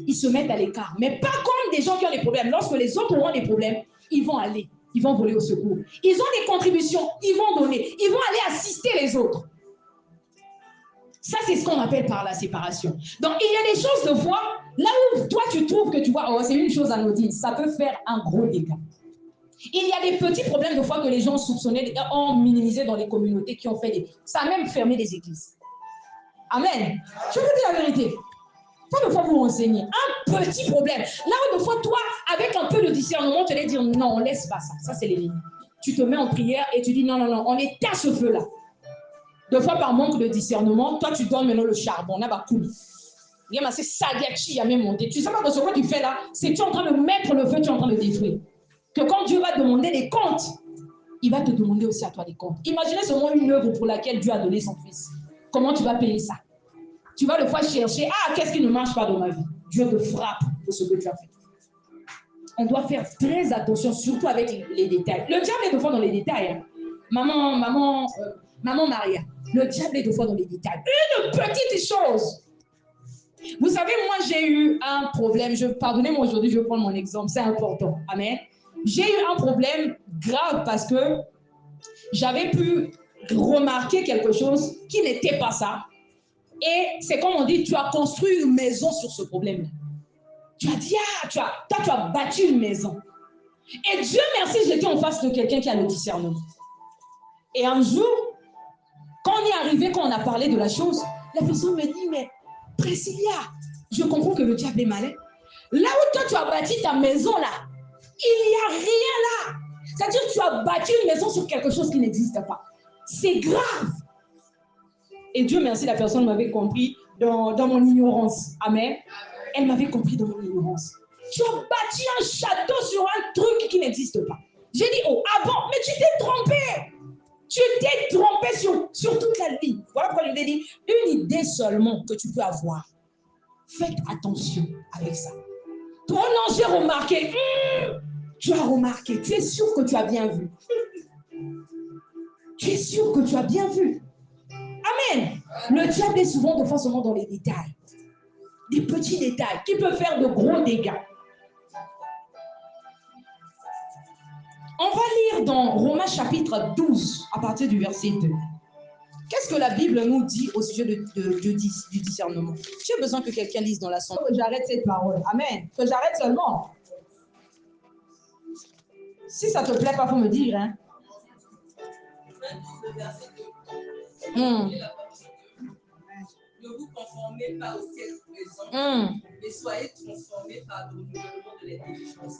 Ils se mettent à l'écart. Mais pas comme des gens qui ont des problèmes. Lorsque les autres auront des problèmes, ils vont aller. Ils vont voler au secours. Ils ont des contributions. Ils vont donner. Ils vont aller assister les autres. Ça, c'est ce qu'on appelle par la séparation. Donc, il y a des choses de fois, là où toi, tu trouves que tu vois, oh, c'est une chose anodine, ça peut faire un gros dégât. Il y a des petits problèmes de fois que les gens soupçonnaient, ont minimisé dans les communautés qui ont fait des... Ça a même fermé des églises. Amen. Je vous dis la vérité. Pas de fois vous renseigner. Un petit problème. Là où de fois, toi, avec un peu de discernement, tu allais dire non, laisse pas ça. Ça, c'est l'ennemi. Tu te mets en prière et tu dis non, non, non, on éteint ce feu-là. Deux fois par manque de discernement, toi, tu donnes maintenant le charbon. Là, bah, cool. Tu sais pas que ce que tu fais là, c'est que tu es en train de mettre le feu, tu es en train de détruire. Que quand Dieu va demander des comptes, il va te demander aussi à toi des comptes. Imaginez seulement une œuvre pour laquelle Dieu a donné son fils. Comment tu vas payer ça? Tu vas le fois chercher, qu'est-ce qui ne marche pas dans ma vie? Dieu te frappe pour ce que tu as fait. On doit faire très attention, surtout avec les détails. Le diable est de fois dans les détails. Hein. Maman Maria, le diable est de fois dans les détails. Une petite chose. Vous savez, moi, j'ai eu un problème. Pardonnez-moi aujourd'hui, je vais prendre mon exemple. C'est important. Amen. J'ai eu un problème grave parce que j'avais pu remarquer quelque chose qui n'était pas ça. Et c'est comme on dit, tu as construit une maison sur ce problème-là. Tu as dit, tu as bâti une maison. Et Dieu merci, j'étais en face de quelqu'un qui a le discernement. Et un jour, quand on est arrivé, quand on a parlé de la chose, la personne me dit, mais Priscilla, je comprends que le diable est malin. Là où toi, tu as bâti ta maison, là, il n'y a rien là. C'est-à-dire que tu as bâti une maison sur quelque chose qui n'existe pas. C'est grave. Et Dieu merci, la personne m'avait compris dans mon ignorance. Amen. Elle m'avait compris dans mon ignorance. Tu as bâti un château sur un truc qui n'existe pas. J'ai dit, oh, ah bon, mais tu t'es trompé. Tu t'es trompé sur toute la vie. Voilà pourquoi je t'ai dit, une idée seulement que tu peux avoir. Faites attention avec ça. Toi, non, j'ai remarqué. Tu as remarqué. Tu es sûr que tu as bien vu. Tu es sûr que tu as bien vu. Amen. Le diable est souvent de fois seulement dans les détails. Des petits détails qui peuvent faire de gros dégâts. On va lire dans Romains chapitre 12 à partir du verset 2. Qu'est-ce que la Bible nous dit au sujet du discernement? J'ai besoin que quelqu'un lise dans la sonde. Que j'arrête cette parole. Amen. Que j'arrête seulement. Si ça ne te plaît pas, il faut me dire. Hein. Ne vous conformez pas au siècle présent, mais soyez transformés par le renouvellement de l'intelligence,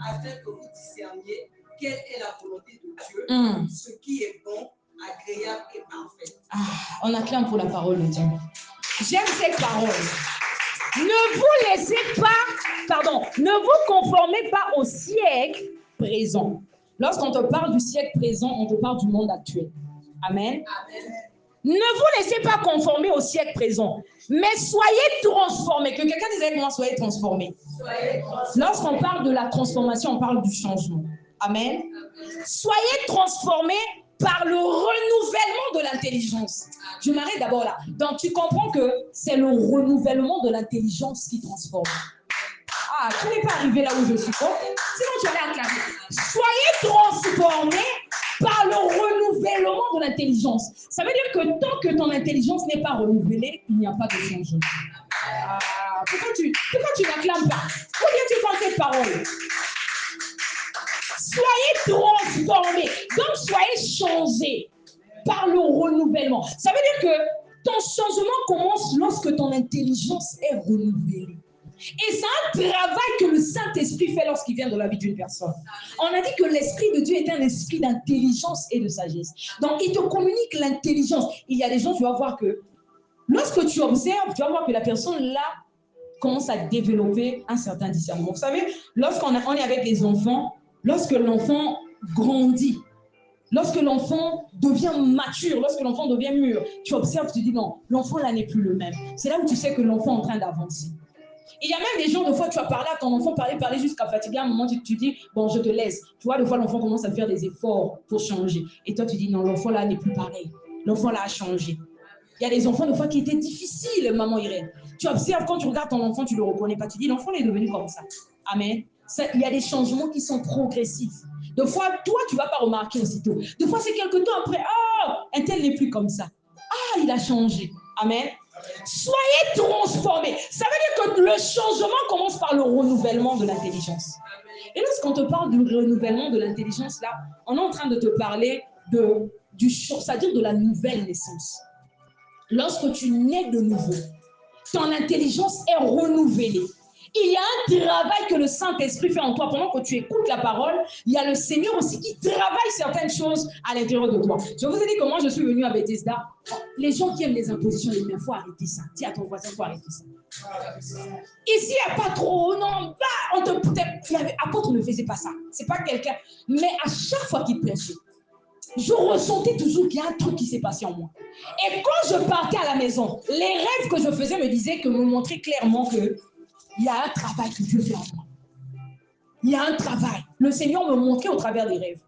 afin que vous discerniez quelle est la volonté de Dieu, ce qui est bon, agréable et parfait. On acclame pour la parole de Dieu. J'aime cette parole. Ne vous laissez pas, ne vous conformez pas au siècle présent. Lorsqu'on te parle du siècle présent, on te parle du monde actuel. Amen. Amen. Ne vous laissez pas conformer au siècle présent, mais soyez transformés. Que quelqu'un dise avec moi, soyez transformés. Lorsqu'on parle de la transformation, on parle du changement. Amen. Soyez transformés par le renouvellement de l'intelligence. Je m'arrête d'abord là. Donc, tu comprends que c'est le renouvellement de l'intelligence qui transforme. Ah, tu n'es pas arrivé là où je suis. Sinon, tu allais acclamer. Soyez transformés par le renouvellement de l'intelligence. Ça veut dire que tant que ton intelligence n'est pas renouvelée, il n'y a pas de changement. Pourquoi tu n'acclames pas? Pourquoi tu prends cette parole? Soyez transformés. Donc, soyez changés par le renouvellement. Ça veut dire que ton changement commence lorsque ton intelligence est renouvelée. Et c'est un travail que le Saint-Esprit fait lorsqu'il vient dans la vie d'une personne. On a dit que l'Esprit de Dieu est un esprit d'intelligence et de sagesse. Donc, il te communique l'intelligence. Il y a des gens, tu vas voir que lorsque tu observes, tu vas voir que la personne là commence à développer un certain discernement. Vous savez, lorsqu'on est avec des enfants, lorsque l'enfant grandit, lorsque l'enfant devient mature, lorsque l'enfant devient mûr, tu observes, tu dis non, l'enfant là n'est plus le même. C'est là où tu sais que l'enfant est en train d'avancer. Il y a même des gens, des fois, tu vas parler à ton enfant, parler jusqu'à fatiguer. À un moment, tu dis, bon, je te laisse. Tu vois, des fois, l'enfant commence à faire des efforts pour changer. Et toi, tu dis, non, l'enfant là n'est plus pareil. L'enfant là a changé. Il y a des enfants, des fois, qui étaient difficiles, maman Irène. Tu observes, quand tu regardes ton enfant, tu ne le reconnais pas. Tu dis, l'enfant est devenu comme ça. Amen. Il y a des changements qui sont progressifs. Des fois, toi, tu ne vas pas remarquer aussitôt. Des fois, c'est quelque temps après, un tel n'est plus comme ça. Ah, il a changé. Amen. Soyez transformés. Ça veut dire que le changement commence par le renouvellement de l'intelligence. Et lorsqu'on te parle du renouvellement de l'intelligence, là, on est en train de te parler c'est-à-dire de la nouvelle naissance. Lorsque tu nais de nouveau, ton intelligence est renouvelée. Il y a un travail que le Saint-Esprit fait en toi pendant que tu écoutes la parole. Il y a le Seigneur aussi qui travaille certaines choses à l'intérieur de toi. Je vous ai dit comment je suis venue à Bethesda. Les gens qui aiment les impositions, il faut arrêter ça. Dis à ton voisin, il faut arrêter ça. Ici, il n'y a pas trop. Non, apôtre ne faisait pas ça. Ce n'est pas quelqu'un. Mais à chaque fois qu'il prêchait, je ressentais toujours qu'il y a un truc qui s'est passé en moi. Et quand je partais à la maison, les rêves que je faisais me montraient clairement que il y a un travail que Dieu fait en moi. Il y a un travail. Le Seigneur me montrait au travers des rêves.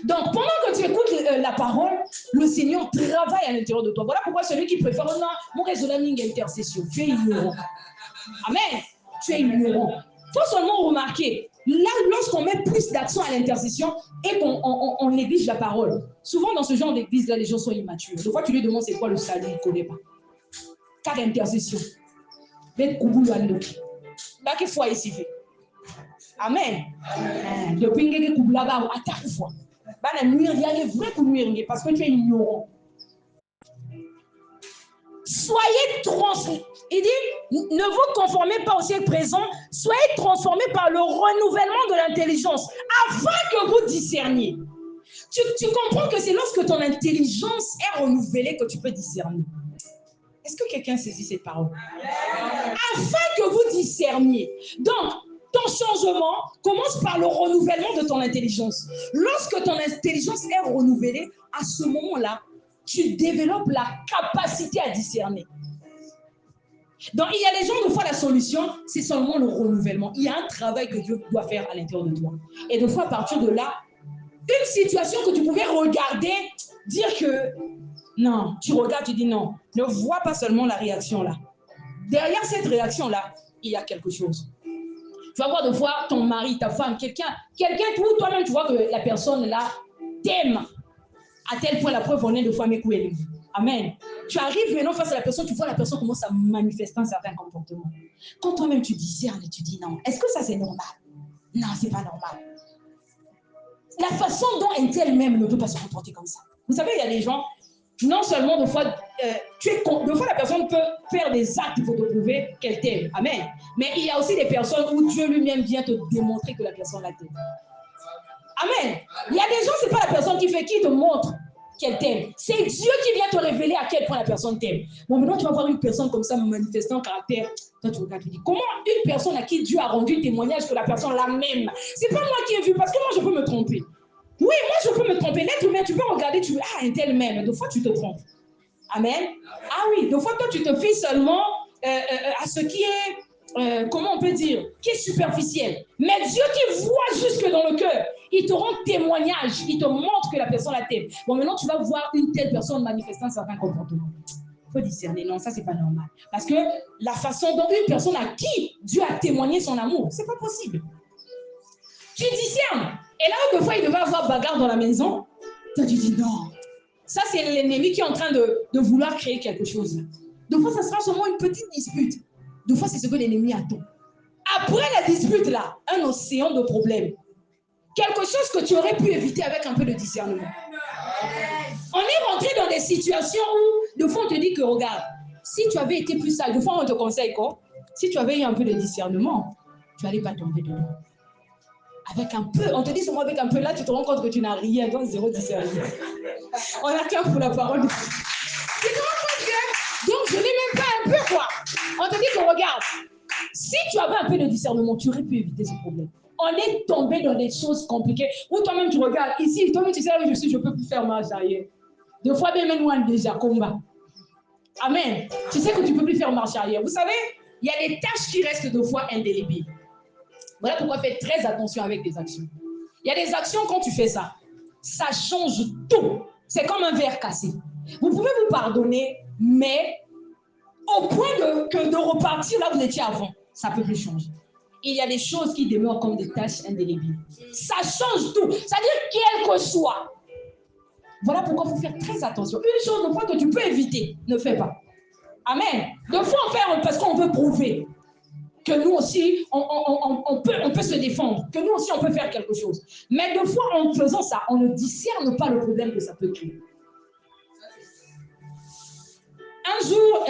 Donc, pendant que tu écoutes la parole, le Seigneur travaille à l'intérieur de toi. Voilà pourquoi celui qui préfère mon raisonnement intercession, tu es ignorant. Amen. Tu es ignorant. Il faut seulement remarquer, là, lorsqu'on met plus d'accent à l'intercession et qu'on néglige la parole, souvent dans ce genre d'église, là, les gens sont immatures. Des fois, tu lui demandes c'est quoi le salut, il ne connaît pas. Cas d'intercession. Qu'il faut ici fait. Amen. Depuis que tu là-bas, à chaque fois. Parce que tu es ignorant. Soyez transformés. Il dit, ne vous conformez pas au siècle présent, soyez transformés par le renouvellement de l'intelligence, afin que vous discerniez. Tu comprends que c'est lorsque ton intelligence est renouvelée que tu peux discerner. Est-ce que quelqu'un saisit cette parole? Afin que vous discerniez. Donc, ton changement commence par le renouvellement de ton intelligence. Lorsque ton intelligence est renouvelée, à ce moment-là, tu développes la capacité à discerner. Donc, il y a des gens, de fois, la solution, c'est seulement le renouvellement. Il y a un travail que Dieu doit faire à l'intérieur de toi. Et de fois, à partir de là, une situation que tu pouvais regarder, dire que non, tu regardes, tu dis non. Ne vois pas seulement la réaction là. Derrière cette réaction-là, il y a quelque chose. Tu vas voir de fois ton mari, ta femme, quelqu'un, où toi-même tu vois que la personne là t'aime. À tel point, la preuve en est de fois mes coups et Amen. Tu arrives maintenant face à la personne, tu vois la personne commence à manifester un certain comportement. Quand toi-même tu discernes et tu dis non, est-ce que ça c'est normal? Non, c'est pas normal. La façon dont elle-même ne peut pas se comporter comme ça. Vous savez, il y a des gens, non seulement de fois, de fois la personne peut faire des actes pour te prouver qu'elle t'aime. Amen. Mais il y a aussi des personnes où Dieu lui-même vient te démontrer que la personne la t'aime. Amen. Il y a des gens, ce n'est pas la personne qui te montre qu'elle t'aime. C'est Dieu qui vient te révéler à quel point la personne t'aime. Bon, maintenant, tu vas voir une personne comme ça manifestant caractère. Toi, tu regardes, tu dis, comment une personne à qui Dieu a rendu témoignage que la personne la même? C'est pas moi qui ai vu, parce que moi, je peux me tromper. Oui, moi, je peux me tromper. L'être humain, tu peux regarder, tu dis, ah, un tel même. Deux fois, tu te trompes. Amen. Ah oui, deux fois, toi, tu te fies seulement à ce qui est, comment on peut dire, qui est superficiel. Mais Dieu qui voit jusque dans le cœur, il te rend témoignage, il te montre que la personne la t'aime. Bon, maintenant, tu vas voir une telle personne manifestant un certain comportement. Il faut discerner, non, ça, c'est pas normal. Parce que la façon dont une personne à qui Dieu a témoigné son amour, c'est pas possible. Tu discernes. Et là où, des fois, il devait avoir bagarre dans la maison, toi, tu dis non. Ça, c'est l'ennemi qui est en train de vouloir créer quelque chose. Des fois, ça sera seulement une petite dispute. Des fois, c'est ce que l'ennemi attend. Après la dispute, là, un océan de problèmes. Quelque chose que tu aurais pu éviter avec un peu de discernement. On est rentré dans des situations où, des fois, on te dit que, regarde, si tu avais été plus sage, des fois, on te conseille quoi? Si tu avais eu un peu de discernement, tu n'allais pas tomber dedans. Avec un peu, on te dit seulement avec un peu, là, tu te rends compte que tu n'as rien, donc zéro discernement. On attend pour la parole de Dieu. Tu te rends compte que, donc, je n'ai même pas un peu, quoi. On te dit que, regarde, si tu avais un peu de discernement, tu aurais pu éviter ce problème. On est tombé dans des choses compliquées où toi-même tu regardes ici, toi-même tu sais là où je suis, je ne peux plus faire marche arrière. Deux fois, même moi déjà combat. Amen. Tu sais que tu ne peux plus faire marche arrière. Vous savez, il y a des tâches qui restent deux fois indélébiles. Voilà pourquoi faites très attention avec les actions. Il y a des actions, quand tu fais ça, ça change tout. C'est comme un verre cassé. Vous pouvez vous pardonner, mais au point de repartir là où vous étiez avant, ça ne peut plus changer. Il y a des choses qui demeurent comme des tâches indélébiles. Ça change tout. C'est-à-dire quel que soit. Voilà pourquoi il faut faire très attention. Une chose, de fois que tu peux éviter, ne fais pas. Amen. De fois, on fait parce qu'on veut prouver que nous aussi, on peut se défendre, que nous aussi, on peut faire quelque chose. Mais de fois, en faisant ça, on ne discerne pas le problème que ça peut créer. Un jour,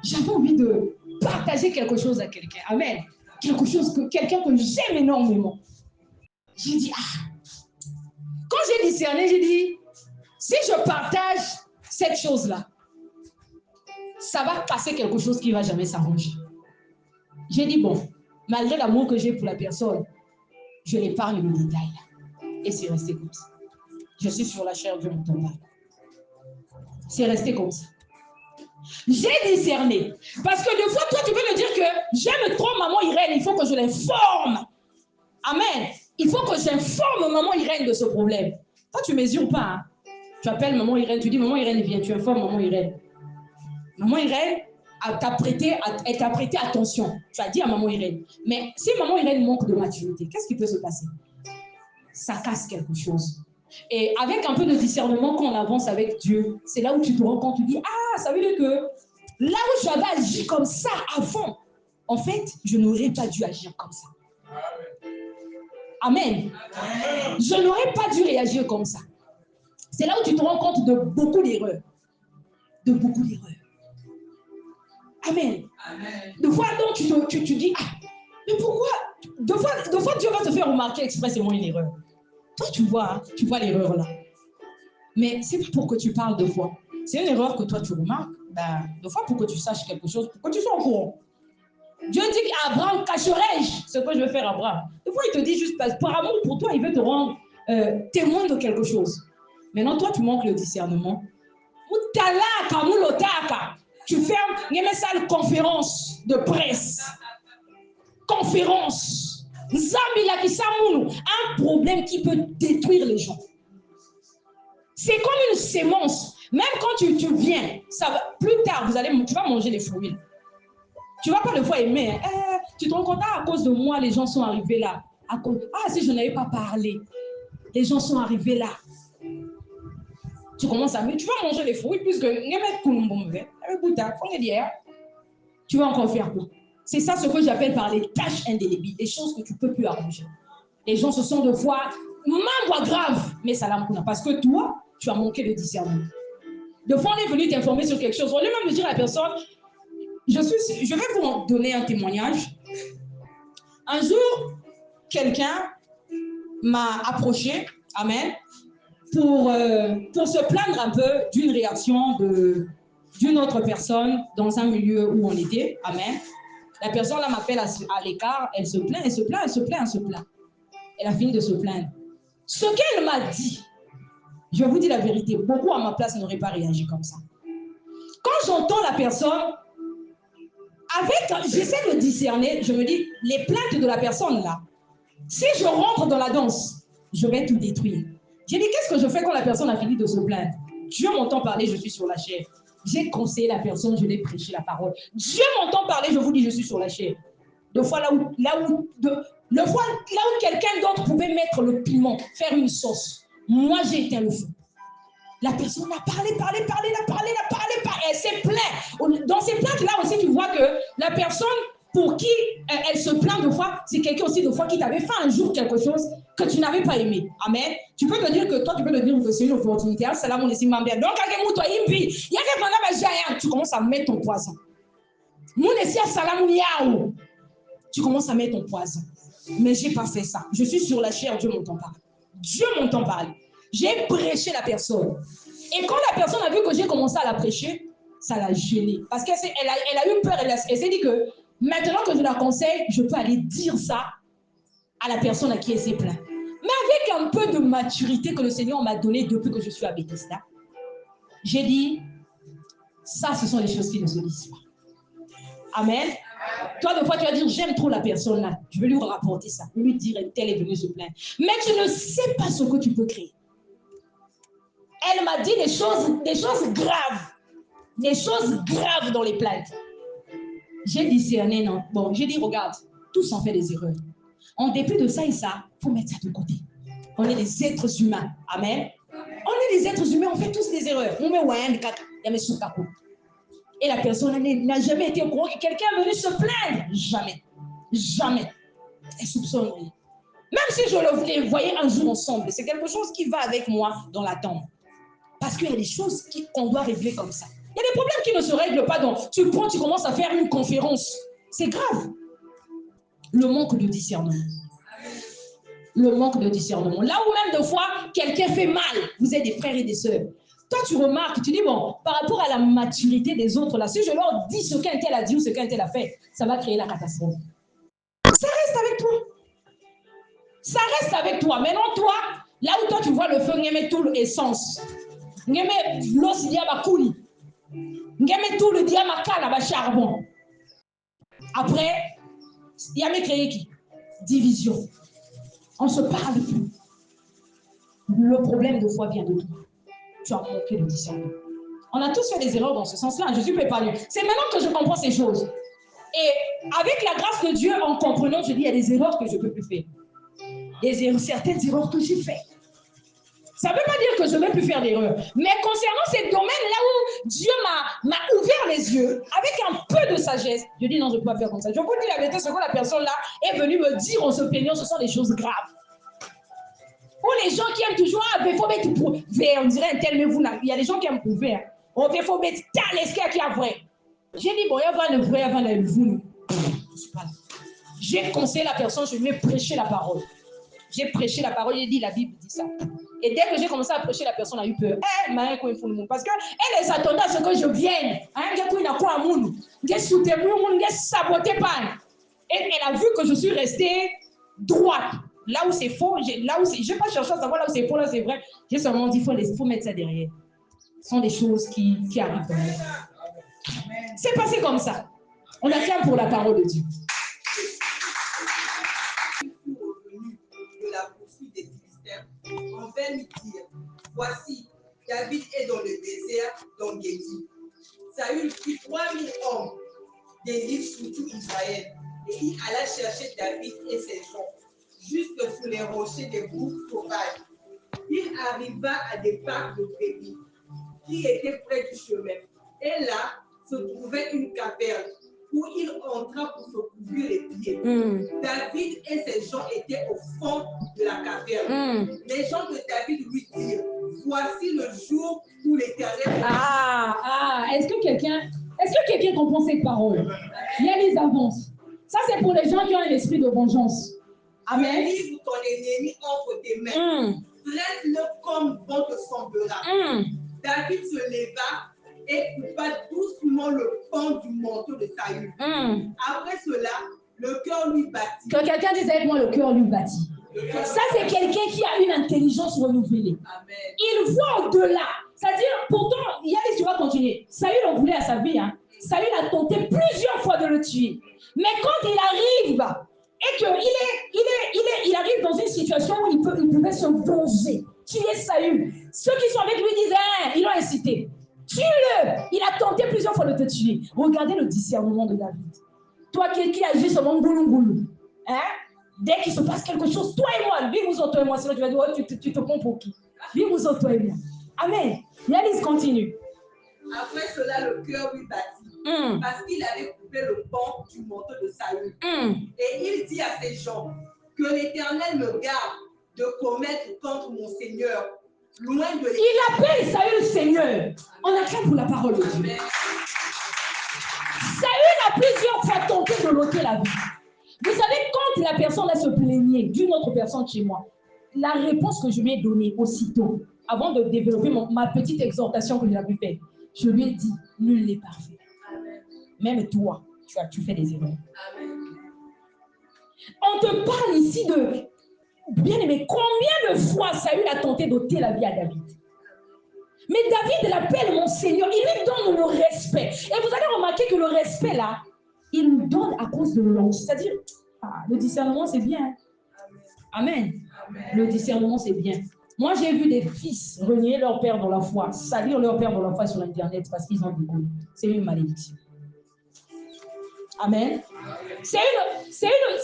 j'avais envie de partager quelque chose à quelqu'un. Amen. Quelqu'un que j'aime énormément. J'ai dit, quand j'ai discerné, j'ai dit, si je partage cette chose-là, ça va passer quelque chose qui ne va jamais s'arranger. J'ai dit, bon, malgré l'amour que j'ai pour la personne, je l'épargne le détail. Et c'est resté comme ça. Je suis sur la chair de mon tombeau. C'est resté comme ça. J'ai discerné. Parce que des fois, toi, tu peux me dire que j'aime trop maman Irène, il faut que je l'informe. Amen. Il faut que j'informe maman Irène de ce problème. Toi, tu ne mesures pas. Hein. Tu appelles maman Irène, tu dis maman Irène, viens, tu informes maman Irène. Maman Irène, elle t'a prêté attention. Tu as dit à maman Irène. Mais si maman Irène manque de maturité, qu'est-ce qui peut se passer? Ça casse quelque chose. Et avec un peu de discernement, quand on avance avec Dieu, c'est là où tu te rends compte, tu dis, ça veut dire que là où j'avais agi comme ça avant, en fait, je n'aurais pas dû agir comme ça. Amen. Je n'aurais pas dû réagir comme ça. C'est là où tu te rends compte de beaucoup d'erreurs. De beaucoup d'erreurs. Amen. Des fois, donc, tu dis, mais pourquoi? Deux fois, Dieu va te faire remarquer expressément une erreur. Toi, tu vois l'erreur là. Mais c'est pas pour que tu parles deux fois. C'est une erreur que toi, tu remarques. Deux fois, pour que tu saches quelque chose, pour que tu sois au courant. Dieu dit à Abraham, cacherai-je ce que je vais faire à Abraham. Des fois, il te dit juste, par amour pour toi, il veut te rendre témoin de quelque chose. Maintenant, toi, tu manques le discernement. tu fermes une salle conférence de presse. Conférence. Un problème qui peut détruire les gens. C'est comme une sémence. Même quand tu viens, ça va, plus tard, tu vas manger les fruits. Tu ne vas pas le voir aimer. Tu te rends compte, à cause de moi, les gens sont arrivés là. Si je n'avais pas parlé, les gens sont arrivés là. Tu commences à... Tu vas manger les fruits puisque... Tu vas encore faire quoi? C'est ça ce que j'appelle par les tâches indélébiles, des choses que tu ne peux plus arranger. Les gens se sont de fois membres graves, mais ça l'a parce que toi, tu as manqué de discernement. De fois, on est venu t'informer sur quelque chose. On est même de dire à la personne, je vais vous donner un témoignage. Un jour, quelqu'un m'a approché, amen, pour se plaindre un peu d'une réaction d'une autre personne dans un milieu où on était, amen. La personne là m'appelle à l'écart, elle se plaint, elle se plaint, elle se plaint, elle se plaint. Elle a fini de se plaindre. Ce qu'elle m'a dit, je vous dis la vérité, beaucoup à ma place n'auraient pas réagi comme ça. Quand j'entends la personne, j'essaie de discerner, je me dis, les plaintes de la personne là, si je rentre dans la danse, je vais tout détruire. J'ai dit, qu'est-ce que je fais quand la personne a fini de se plaindre? Dieu m'entend parler, je suis sur la chair. J'ai conseillé la personne, je l'ai prêché la parole. Dieu m'entend parler, je vous dis, je suis sur la chair. Deux fois là où quelqu'un d'autre pouvait mettre le piment, faire une sauce, moi j'ai éteint le feu. La personne a parlé, elle s'est plainte. Dans ces plaintes-là aussi, tu vois que la personne pour qui elle se plaint de fois, c'est quelqu'un aussi de fois qui t'avait fait un jour quelque chose que tu n'avais pas aimé. Amen. Tu peux te dire que c'est une opportunité. Donc, tu commences à mettre ton poison. Tu commences à mettre ton poison. Mais je n'ai pas fait ça. Je suis sur la chair, Dieu m'entend parler. Dieu m'entend parler. J'ai prêché la personne. Et quand la personne a vu que j'ai commencé à la prêcher, ça l'a gênée. Parce qu'elle a eu peur. Elle s'est dit que maintenant que je la conseille, je peux aller dire ça à la personne à qui elle s'est plainte. Mais avec un peu de maturité que le Seigneur m'a donné depuis que je suis à Bethesda, j'ai dit, ça, ce sont les choses qui ne se disent pas. Amen. Toi, de fois, tu vas dire, j'aime trop la personne là. Je vais lui rapporter ça. Lui dire, telle est venue se plaindre. Mais tu ne sais pas ce que tu peux créer. Elle m'a dit des choses graves. Des choses graves dans les plaintes. J'ai discerné, non. Bon, j'ai dit, regarde, tous ont fait des erreurs. En dépit de ça et ça, il faut mettre ça de côté. On est des êtres humains. Amen. On est des êtres humains, on fait tous des erreurs. Et la personne n'a jamais été au courant que quelqu'un est venu se plaindre. Jamais. Jamais. Elle soupçonne rien. Même si je les voyais un jour ensemble, c'est quelque chose qui va avec moi dans la tombe. Parce qu'il y a des choses qu'on doit régler comme ça. Il y a des problèmes qui ne se règlent pas. Donc, tu commences à faire une conférence. C'est grave. Le manque de discernement. Le manque de discernement. Là où même de fois, quelqu'un fait mal, vous êtes des frères et des sœurs. Toi, tu remarques, tu dis, bon, par rapport à la maturité des autres, là, si je leur dis ce qu'un tel a dit ou ce qu'un tel a fait, ça va créer la catastrophe. Ça reste avec toi. Ça reste avec toi. Maintenant, toi, là où toi, tu vois le feu, tu mets tout l'essence. Tu mets l'os diabakouli. Tu mets tout le diamaka là-bas, charbon. Après, il y a mes créés qui? Division. On ne se parle plus. Le problème de foi vient de toi. Tu as manqué de discernement. On a tous fait des erreurs dans ce sens-là. Je suis préparée. C'est maintenant que je comprends ces choses. Et avec la grâce de Dieu, en comprenant, je dis, il y a des erreurs que je ne peux plus faire. Certaines erreurs que j'ai faites. Ça ne veut pas dire que je ne vais plus faire d'erreurs. Mais concernant ces domaines-là où Dieu m'a ouvert les yeux, avec un peu de sagesse, je dis non, je ne peux pas faire comme ça. Je vous dis la vérité, ce que la personne là est venue me dire en se plaignant, ce sont des choses graves. Ou les gens qui aiment toujours, il faut mettre pour on dirait un tel, mais vous, il y a des gens qui aiment prouver. Il faut mettre tel escalier qui a vrai. J'ai dit, bon, il y a le vrai avant le vous. Je suis pas là. J'ai conseillé la personne, je lui ai prêché la parole. J'ai prêché la parole, j'ai dit, la Bible dit ça. Et dès que j'ai commencé à prêcher, la personne a eu peur. Parce qu'elle s'attendait à ce que je vienne. Et elle a vu que je suis restée droite. Là où c'est faux, je n'ai pas cherché à savoir là où c'est faux, là c'est vrai. J'ai seulement dit qu'il faut mettre ça derrière. Ce sont des choses qui arrivent dans la vie. C'est passé comme ça. On acclame pour la parole de Dieu. De la poursuite des Philistins, on va lui dire, voici, David est dans le désert d'Engedi. Saül prit 3000 hommes d'élite sur tout Israël, et il alla chercher David et ses gens, jusque sous les rochers des groupes sauvages. Il arriva à des parcs de brebis qui étaient près du chemin, et là se trouvait une caverne où il entra pour se couvrir les pieds. David et ses gens étaient au fond de la caverne. Les gens de David lui dirent, voici le jour où l'Éternel... Est-ce que quelqu'un comprend cette parole? Il y a les avances. Ça, c'est pour les gens qui ont un esprit de vengeance. Amen. Livre ton ennemi entre tes mains. Traite-le comme bon te semblera. David se leva et coupa doucement le pan du manteau de Saül. Après cela, le cœur lui battit. Que quelqu'un dise avec moi, le cœur lui battit. Ça, c'est quelqu'un qui a une intelligence renouvelée. Amen. Il voit au-delà. C'est-à-dire, pourtant, il y a des, tu vas continuer. Saül en voulait à sa vie. Saül a tenté plusieurs fois de le tuer. Mais quand il arrive et qu'il arrive dans une situation où il pouvait se venger, tuer Saül, ceux qui sont avec lui disent, ils l'ont incité. Tue-le! Il a tenté plusieurs fois de te tuer. Regardez le discernement de David. Toi qui agis sur mon goulou, dès qu'il se passe quelque chose, toi et moi, vive-vous autres et moi, sinon tu vas dire, oh, tu te prends pour qui? Vive-vous autres et moi. Amen. Yanis continue. Après cela, le cœur lui battit, parce qu'il avait coupé le pan du manteau de Saül. Et il dit à ses gens, que l'Éternel me garde de commettre contre mon Seigneur, loin de l'Éternel. Il appelle Saül Seigneur. On acclame pour la parole de Dieu. Saül a plusieurs fois tenté de l'ôter la vie. Vous savez, quand la personne se plaignait d'une autre personne chez moi, la réponse que je lui ai donnée aussitôt, avant de développer ma petite exhortation que j'avais faite, je lui ai dit, nul n'est parfait. Amen. Même toi, tu fais des erreurs. Amen. On te parle ici de, bien aimé, combien de fois Saül a tenté d'ôter la vie à David? Mais David l'appelle mon Seigneur, il lui donne le respect. Et vous allez remarquer que le respect là, il nous donne à cause de l'ange. C'est-à-dire, le discernement c'est bien. Amen. Amen. Le discernement c'est bien. Moi j'ai vu des fils renier leur père dans la foi, salir leur père dans la foi sur Internet parce qu'ils ont des goûts. C'est une malédiction. Amen.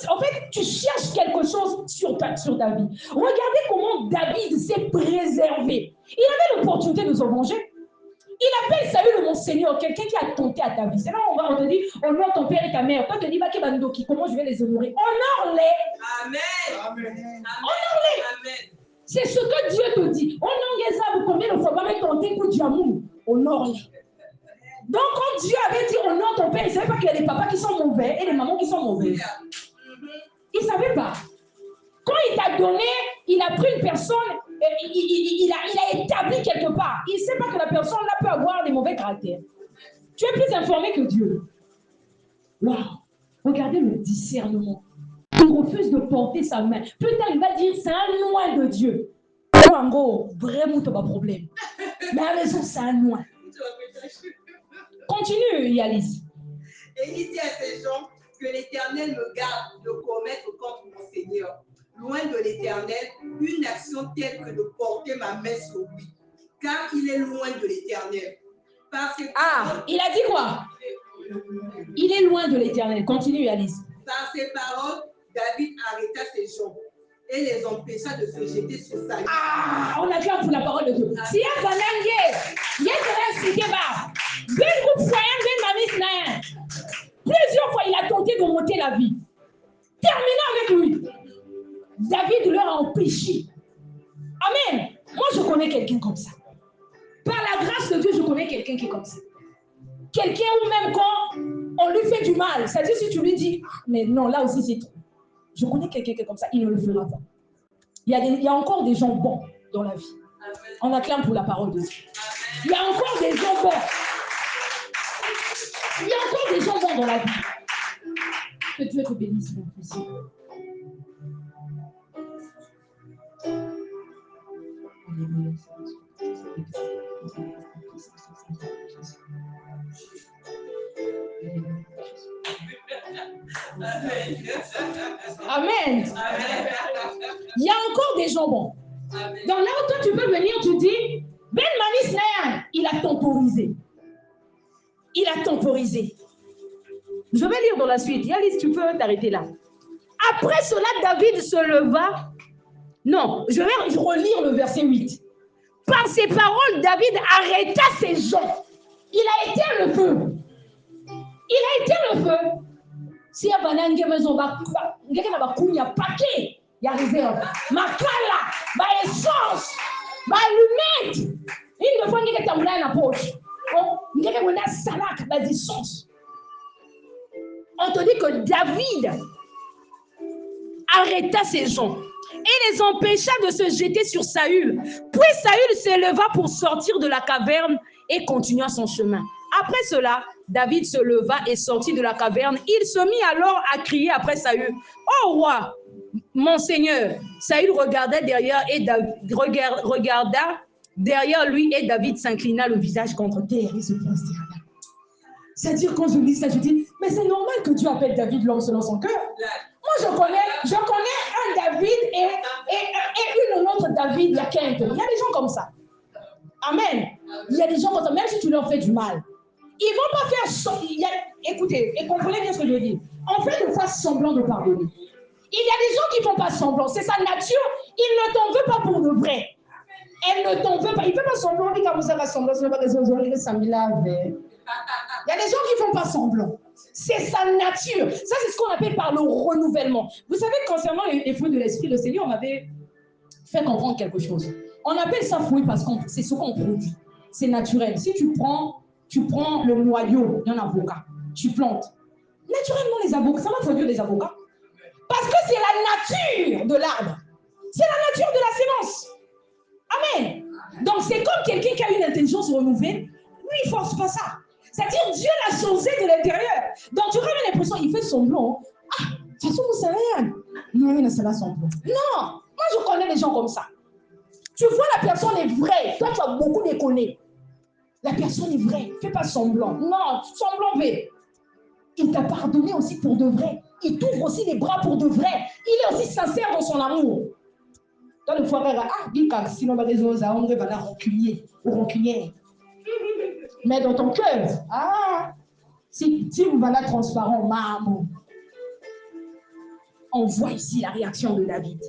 En fait, tu cherches quelque chose sur ta vie. Regardez comment David s'est préservé. Il avait l'opportunité de se venger. Il appelle Saül mon Seigneur, quelqu'un qui a tenté à ta vie. C'est là où on te dit, honore ton père et ta mère. Toi, tu te dis, comment je vais les honorer? Honore-les. Amen. Honore-les. Amen. C'est ce que Dieu te dit. Honore-les, combien de fois va tenter pour Diamou? Honore-les. Donc, quand Dieu avait dit honore ton père, il ne savait pas qu'il y a des papas qui sont mauvais et des mamans qui sont mauvaises. Il ne savait pas. Quand il t'a donné, il a pris une personne, il a établi quelque part. Il ne sait pas que la personne là peut avoir des mauvais caractères. Tu es plus informé que Dieu. Waouh! Regardez le discernement. Il refuse de porter sa main. Plus tard, il va dire c'est un loin de Dieu. En gros, vraiment, tu n'as pas de problème. Mais à la maison, c'est un loin. Continue, Yalis. Et il dit à ces gens que l'Éternel me garde de commettre contre mon Seigneur, loin de l'Éternel, une action telle que de porter ma main sur lui, car il est loin de l'Éternel. Il a dit quoi? Il est loin de l'Éternel. Continue, Alice. Par ces paroles, David arrêta ses gens et les empêcha de se jeter sur Saül. On a clair pour la parole de Dieu. Si il y a plusieurs fois, il a tenté de monter la vie. Terminant avec lui. David leur a empêché. Amen. Moi, je connais quelqu'un comme ça. Par la grâce de Dieu, je connais quelqu'un qui est comme ça. Quelqu'un où même quand on lui fait du mal, c'est-à-dire si tu lui dis, mais non, là aussi c'est trop. Je connais quelqu'un qui est comme ça, il ne le fera pas. Il y a encore des gens bons dans la vie. Amen. On acclame pour la parole de Dieu. Il y a encore des gens bons. Il y a encore des gens bons dans la vie. Que Dieu te bénisse, mon fils. Amen. Il y a encore des gens bons. Donc là où toi tu peux venir, tu dis, Ben Manis Nayan, il a temporisé. Il a temporisé. Je vais lire dans la suite. Yalis, tu peux t'arrêter là. Après cela, David se leva. Non, je vais relire le verset 8. Par ces paroles, David arrêta ses gens. Il a éteint le feu. Il a éteint le feu. Si il y a une maison, il y a un paquet, il y a réserve. Ma cala, ma essence, ma allumette. Une fois, il y a un poche. Il y a un salade, ma essence. On te dit que David arrêta ses gens et les empêcha de se jeter sur Saül. Puis Saül se leva pour sortir de la caverne et continua son chemin. Après cela, David se leva et sortit de la caverne. Il se mit alors à crier après Saül. « Oh roi, mon Seigneur !» Saül regardait derrière et regarda derrière lui et David s'inclina le visage contre terre et se prosterna. C'est-à-dire, quand je lis ça, je dis, mais c'est normal que Dieu appelle David l'homme selon son cœur. Moi, je connais un David et une autre David, il y a quelqu'un. Il y a des gens comme ça. Amen. Il y a des gens comme ça, même si tu leur fais du mal. Ils ne vont pas faire... Écoutez, et comprenez bien ce que je dis. On fait des fois semblant de pardonner. Il y a des gens qui ne font pas semblant. C'est sa nature. Il ne t'en veut pas pour de vrai. Elle ne t'en veut pas. Il ne fait pas semblant. Il quand vous avez semblant, ce n'est pas des il y a des gens qui ne font pas semblant. C'est sa nature. Ça, c'est ce qu'on appelle par le renouvellement. Vous savez, concernant les fruits de l'esprit, le Seigneur m'avait fait comprendre quelque chose. On appelle ça fruit parce que c'est ce qu'on produit. C'est naturel. Si tu prends le noyau d'un avocat, tu plantes. Naturellement, les avocats, ça va produire des avocats. Parce que c'est la nature de l'arbre. C'est la nature de la sémence. Amen. Donc, c'est comme quelqu'un qui a une intelligence renouvelée. Lui, il ne force pas ça. C'est-à-dire, Dieu l'a changé de l'intérieur. Donc, tu auras l'impression qu'il fait semblant. Ah, de toute façon, vous savez rien. Non, c'est là semblant. Non, moi, je connais des gens comme ça. Tu vois, la personne est vraie. Toi, tu as beaucoup déconné. La personne est vraie. Fais pas semblant. Non, semblant, mais il t'a pardonné aussi pour de vrai. Il t'ouvre aussi les bras pour de vrai. Il est aussi sincère dans son amour. Toi, le frère, sinon, on va la rancunier ou rancunière. Mais dans ton cœur, si vous voilà transparent, maman, on voit ici la réaction de David.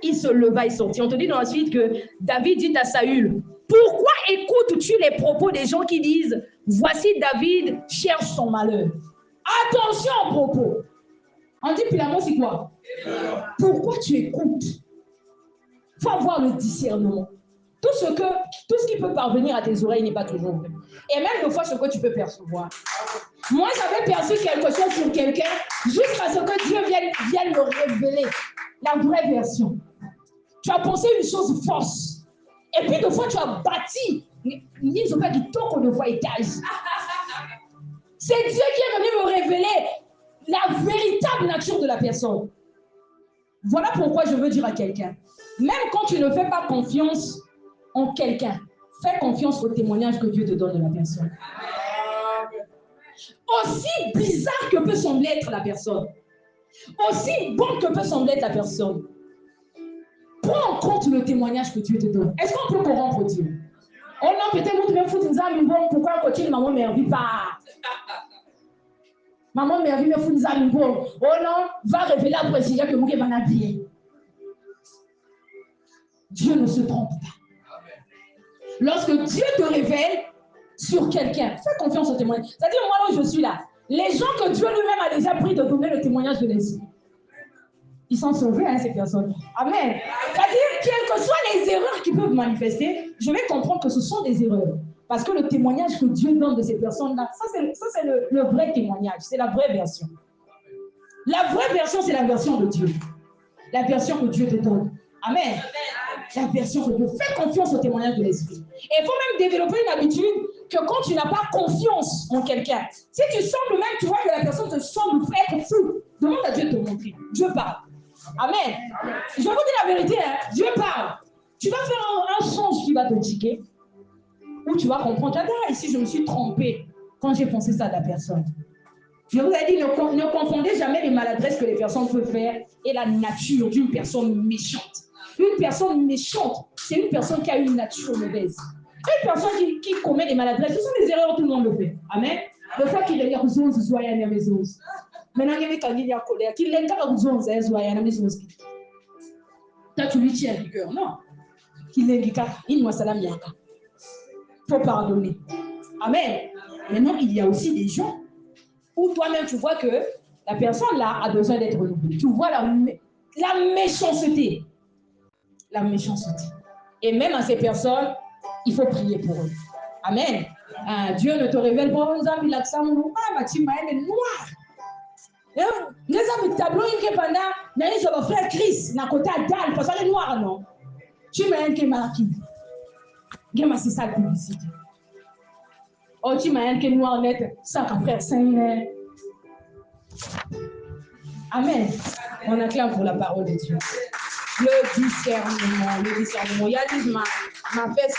Il se leva et sortit. On te dit dans la suite que David dit à Saül, pourquoi écoutes-tu les propos des gens qui disent, voici David cherche son malheur. Attention aux propos. On dit, puis l'amour, c'est quoi? Pourquoi tu écoutes? Il faut avoir le discernement. Tout ce qui peut parvenir à tes oreilles n'est pas toujours vrai. Et même des fois, ce que tu peux percevoir. Moi, j'avais perçu quelque chose sur quelqu'un jusqu'à ce que Dieu vienne me révéler la vraie version. Tu as pensé une chose fausse. Et puis, des fois, tu as bâti une pas du temps qu'on ne voit étage. C'est Dieu qui est venu me révéler la véritable nature de la personne. Voilà pourquoi je veux dire à quelqu'un, même quand tu ne fais pas confiance en quelqu'un, fais confiance au témoignage que Dieu te donne de la personne. Aussi bizarre que peut sembler être la personne, aussi bon que peut sembler être la personne, prends en compte le témoignage que Dieu te donne. Est-ce qu'on peut corrompre Dieu? Oh non, peut-être vous devez foutre une bon, pourquoi continue maman ne me pas? Maman me dit, mais foutre une bon. Oh non, va révéler après si que vous va bien. Dieu ne se trompe pas. Lorsque Dieu te révèle sur quelqu'un, fais confiance au témoignage. C'est-à-dire, moi, là où je suis là, les gens que Dieu lui-même a déjà pris de donner le témoignage de l'Esprit, ils sont sauvés, ces personnes. Amen. C'est-à-dire, quelles que soient les erreurs qui peuvent manifester, je vais comprendre que ce sont des erreurs. Parce que le témoignage que Dieu donne de ces personnes-là, ça c'est le vrai témoignage, c'est la vraie version. La vraie version, c'est la version de Dieu. La version que Dieu te donne. Amen. La version que Dieu. Fais confiance au témoignage de l'Esprit. Et il faut même développer une habitude que quand tu n'as pas confiance en quelqu'un, si tu sembles même, tu vois que la personne te semble être fou, demande à Dieu de te montrer. Dieu parle. Amen. Je vais vous dire la vérité, hein? Dieu parle. Tu vas faire un songe qui va te tiquer, où tu vas comprendre, ici je me suis trompée quand j'ai pensé ça à la personne. Je vous ai dit, ne confondez jamais les maladresses que les personnes peuvent faire et la nature d'une personne méchante. Une personne méchante, c'est une personne qui a une nature mauvaise. Une personne qui commet des maladresses, ce sont des erreurs, tout le monde le fait. Amen. Le fait qu'il y a des choses, il y a des choses. Maintenant, il y a colère, qu'il y a des choses, il y a des choses. Toi, tu lui tiens à cœur, non. Qu'il y a des choses, il y a des choses. Il faut pardonner. Amen. Maintenant, il y a aussi des gens où toi-même, tu vois que la personne là a besoin d'être renouvelée. Tu vois la méchanceté. La méchanceté. Et même à ces personnes, il faut prier pour eux. Amen. Dieu ne te révèle pas aux amis l'accent noir. Les amis tableau qui pendant n'allez sur le frère Chris n'a côté à dalle parce qu'elle est noire non. Tu m'as un qui marqué. Gema c'est ça la publicité. Oh tu m'as un qui noir net ça qu'un frère Saint. Amen. On acclame pour la parole de Dieu. Le discernement. Il y a dit ma fait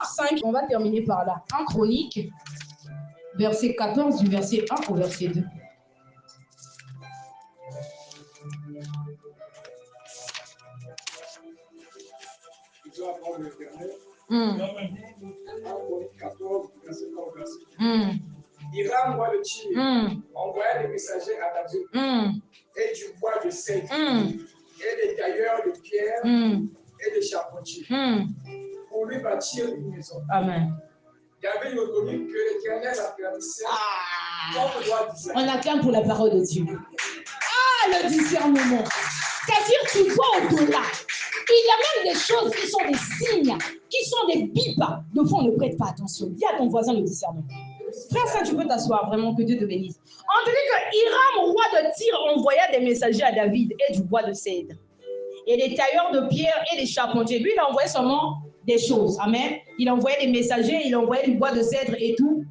5. On va terminer par là. En Chronique, verset 14, du verset 1 au verset 2. Tu dois apprendre l'Éternel. En Chronique 14, verset 1 au verset 2. Hiram, roi de Tyr, envoya des messagers à David et du bois de cèdre et des tailleurs de pierre et des charpentiers pour lui bâtir une maison. Amen. David reconnut que l'Éternel a permis comme roi d'Israël. On acclame pour la parole de Dieu. Le discernement. C'est-à-dire, tu vois au-delà. Il y a même des choses qui sont des signes, qui sont des bipas. De fois, on ne prête pas attention. Dis à ton voisin le discernement. Frère Saint, tu peux t'asseoir, vraiment, que Dieu te bénisse. On te dit que Hiram, roi de Tyr, envoya des messagers à David et du bois de cèdre. Et des tailleurs de pierre et des charpentiers. Lui, il a envoyé seulement des choses. Amen. Il envoyait des messagers, il envoyait du bois de cèdre et tout.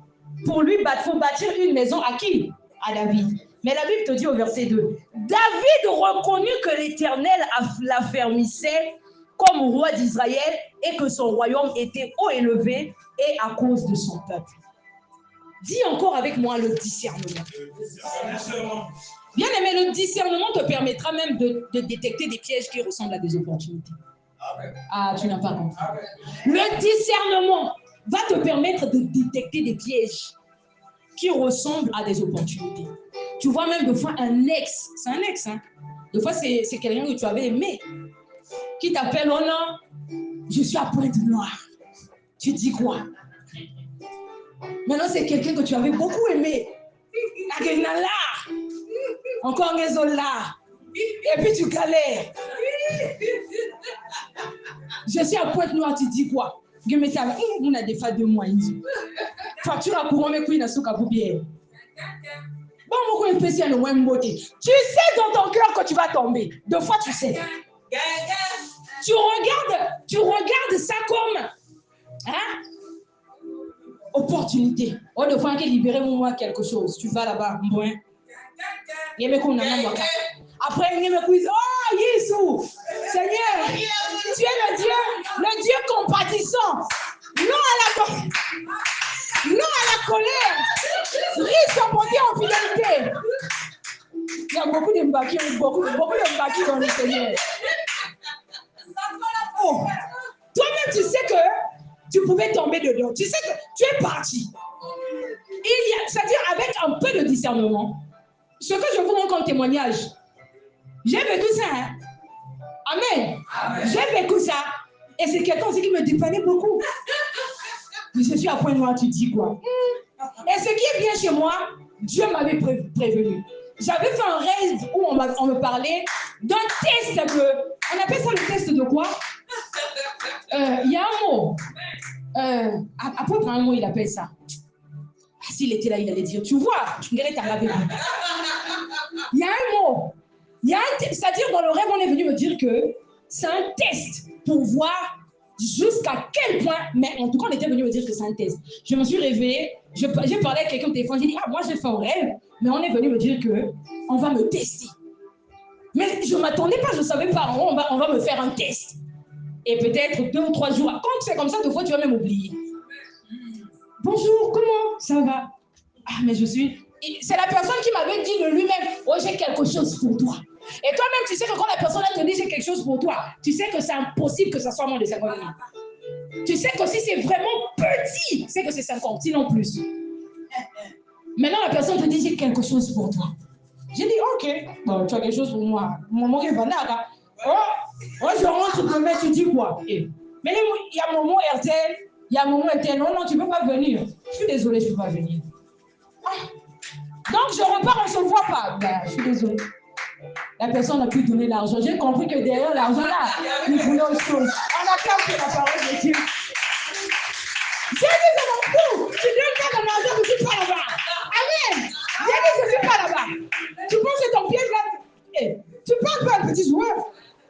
Pour lui, il faut bâtir une maison à qui? À David. Mais la Bible te dit au verset 2, David reconnut que l'Éternel l'affermissait comme roi d'Israël et que son royaume était haut élevé et à cause de son peuple. Dis encore avec moi le discernement. Bien aimé, le discernement te permettra même de détecter des pièges qui ressemblent à des opportunités. Amen. Ah, tu n'as pas compris. Amen. Le discernement va te permettre de détecter des pièges qui ressemblent à des opportunités. Tu vois même des fois un ex, c'est un ex, hein. Des fois c'est quelqu'un que tu avais aimé, qui t'appelle, oh non, je suis à Pointe-Noire. Tu dis quoi? Maintenant c'est quelqu'un que tu avais beaucoup aimé. Encore un là. Et puis tu galères. Je suis à Pointe-Noire, tu dis quoi? On a des fois 2 mois. Facture à courant, mais il souka pour bien. Bon, tu sais dans ton cœur que tu vas tomber. 2 fois, tu sais. Tu regardes ça comme opportunité. Oh, 2 fois, libérer moi quelque chose. Tu vas là-bas. Après, il me dit, oh, Jésus, Seigneur, tu es le Dieu compatissant. Non à la colère, riche en bonté en fidélité. Il y a beaucoup de mbaki, beaucoup de mbaki dans le Seigneur. Oh, toi-même, tu sais que tu pouvais tomber dedans. Tu sais que tu es parti. C'est-à-dire avec un peu de discernement, ce que je vous rends comme témoignage, j'ai vécu ça. Hein? Amen. J'ai vécu ça. Et c'est quelqu'un aussi qui me dépannait beaucoup. Mais je suis à Pointe-Noire, tu dis quoi? Et ce qui est bien chez moi, Dieu m'avait prévenu. J'avais fait un rêve où on me parlait d'un test on appelle ça le test de quoi? Il y a un mot. Après, un mot, il appelle ça. S'il était là, il allait dire, tu vois, tu dirais, t'as lavé. Il y a un mot. C'est-à-dire, dans le rêve, on est venu me dire que c'est un test pour voir jusqu'à quel point, mais en tout cas, on était venu me dire que c'est un test. Je me suis réveillée, j'ai parlé avec quelqu'un au téléphone, j'ai dit, moi j'ai fait un rêve, mais on est venu me dire qu'on va me tester. Mais je ne m'attendais pas, je ne savais pas, on va me faire un test. Et peut-être 2 ou 3 jours, quand c'est comme ça, des fois, tu vas même oublier. Bonjour, comment ça va? Ah, mais je suis... c'est la personne qui m'avait dit de lui-même, oh, j'ai quelque chose pour toi. Et toi-même, tu sais que quand la personne te dit j'ai quelque chose pour toi, tu sais que c'est impossible que ça soit moins de 50 000. Tu sais que si c'est vraiment petit, c'est que c'est 50, sinon plus. Maintenant, la personne te dit j'ai quelque chose pour toi. J'ai dit, ok, bon, tu as quelque chose pour moi. Maman qui va là. Oh, je rentre demain, tu dis quoi? Mais il y a Momo RTL, il y a Momo RTL. Non, tu ne peux pas venir. Je suis désolée, je ne peux pas venir. Ah. Donc, je repars, on ne se voit pas. Ben, je suis désolée. La personne a pu donner l'argent. J'ai compris que derrière l'argent là, il voulait autre chose. On a capté la parole de Dieu. J'ai dit, c'est mon fou. Tu donnes pas ton argent, mais tu ne suis pas là-bas. Amen. J'ai dit, je ne suis pas là-bas. Tu penses que ton piège là, tu parles pas un petit joueur.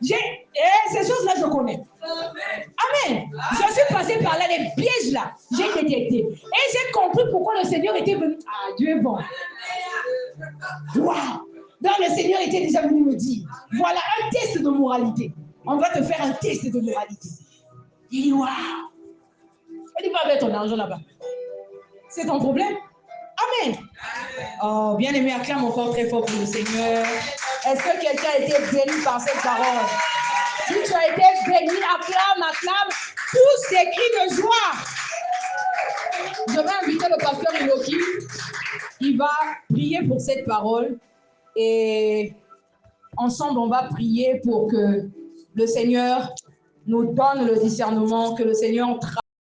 Ces choses-là, je connais. Amen. Je suis passé par là, les pièges là, j'ai détecté. Et j'ai compris pourquoi le Seigneur était venu. Ah, Dieu est bon. Waouh. Donc le Seigneur était déjà venu me dire, voilà un test de moralité. On va te faire un test de moralité. Il dit, waouh. Il dit, va avec ton argent là-bas. C'est ton problème. Amen. Oh, bien aimé, acclame encore très fort pour le Seigneur. Est-ce que quelqu'un a été béni par cette parole? Si tu as été béni, acclame. Tous ces cris de joie. Je vais inviter le pasteur Iloki. Il va prier pour cette parole. Et ensemble, on va prier pour que le Seigneur nous donne le discernement, que le Seigneur travaille.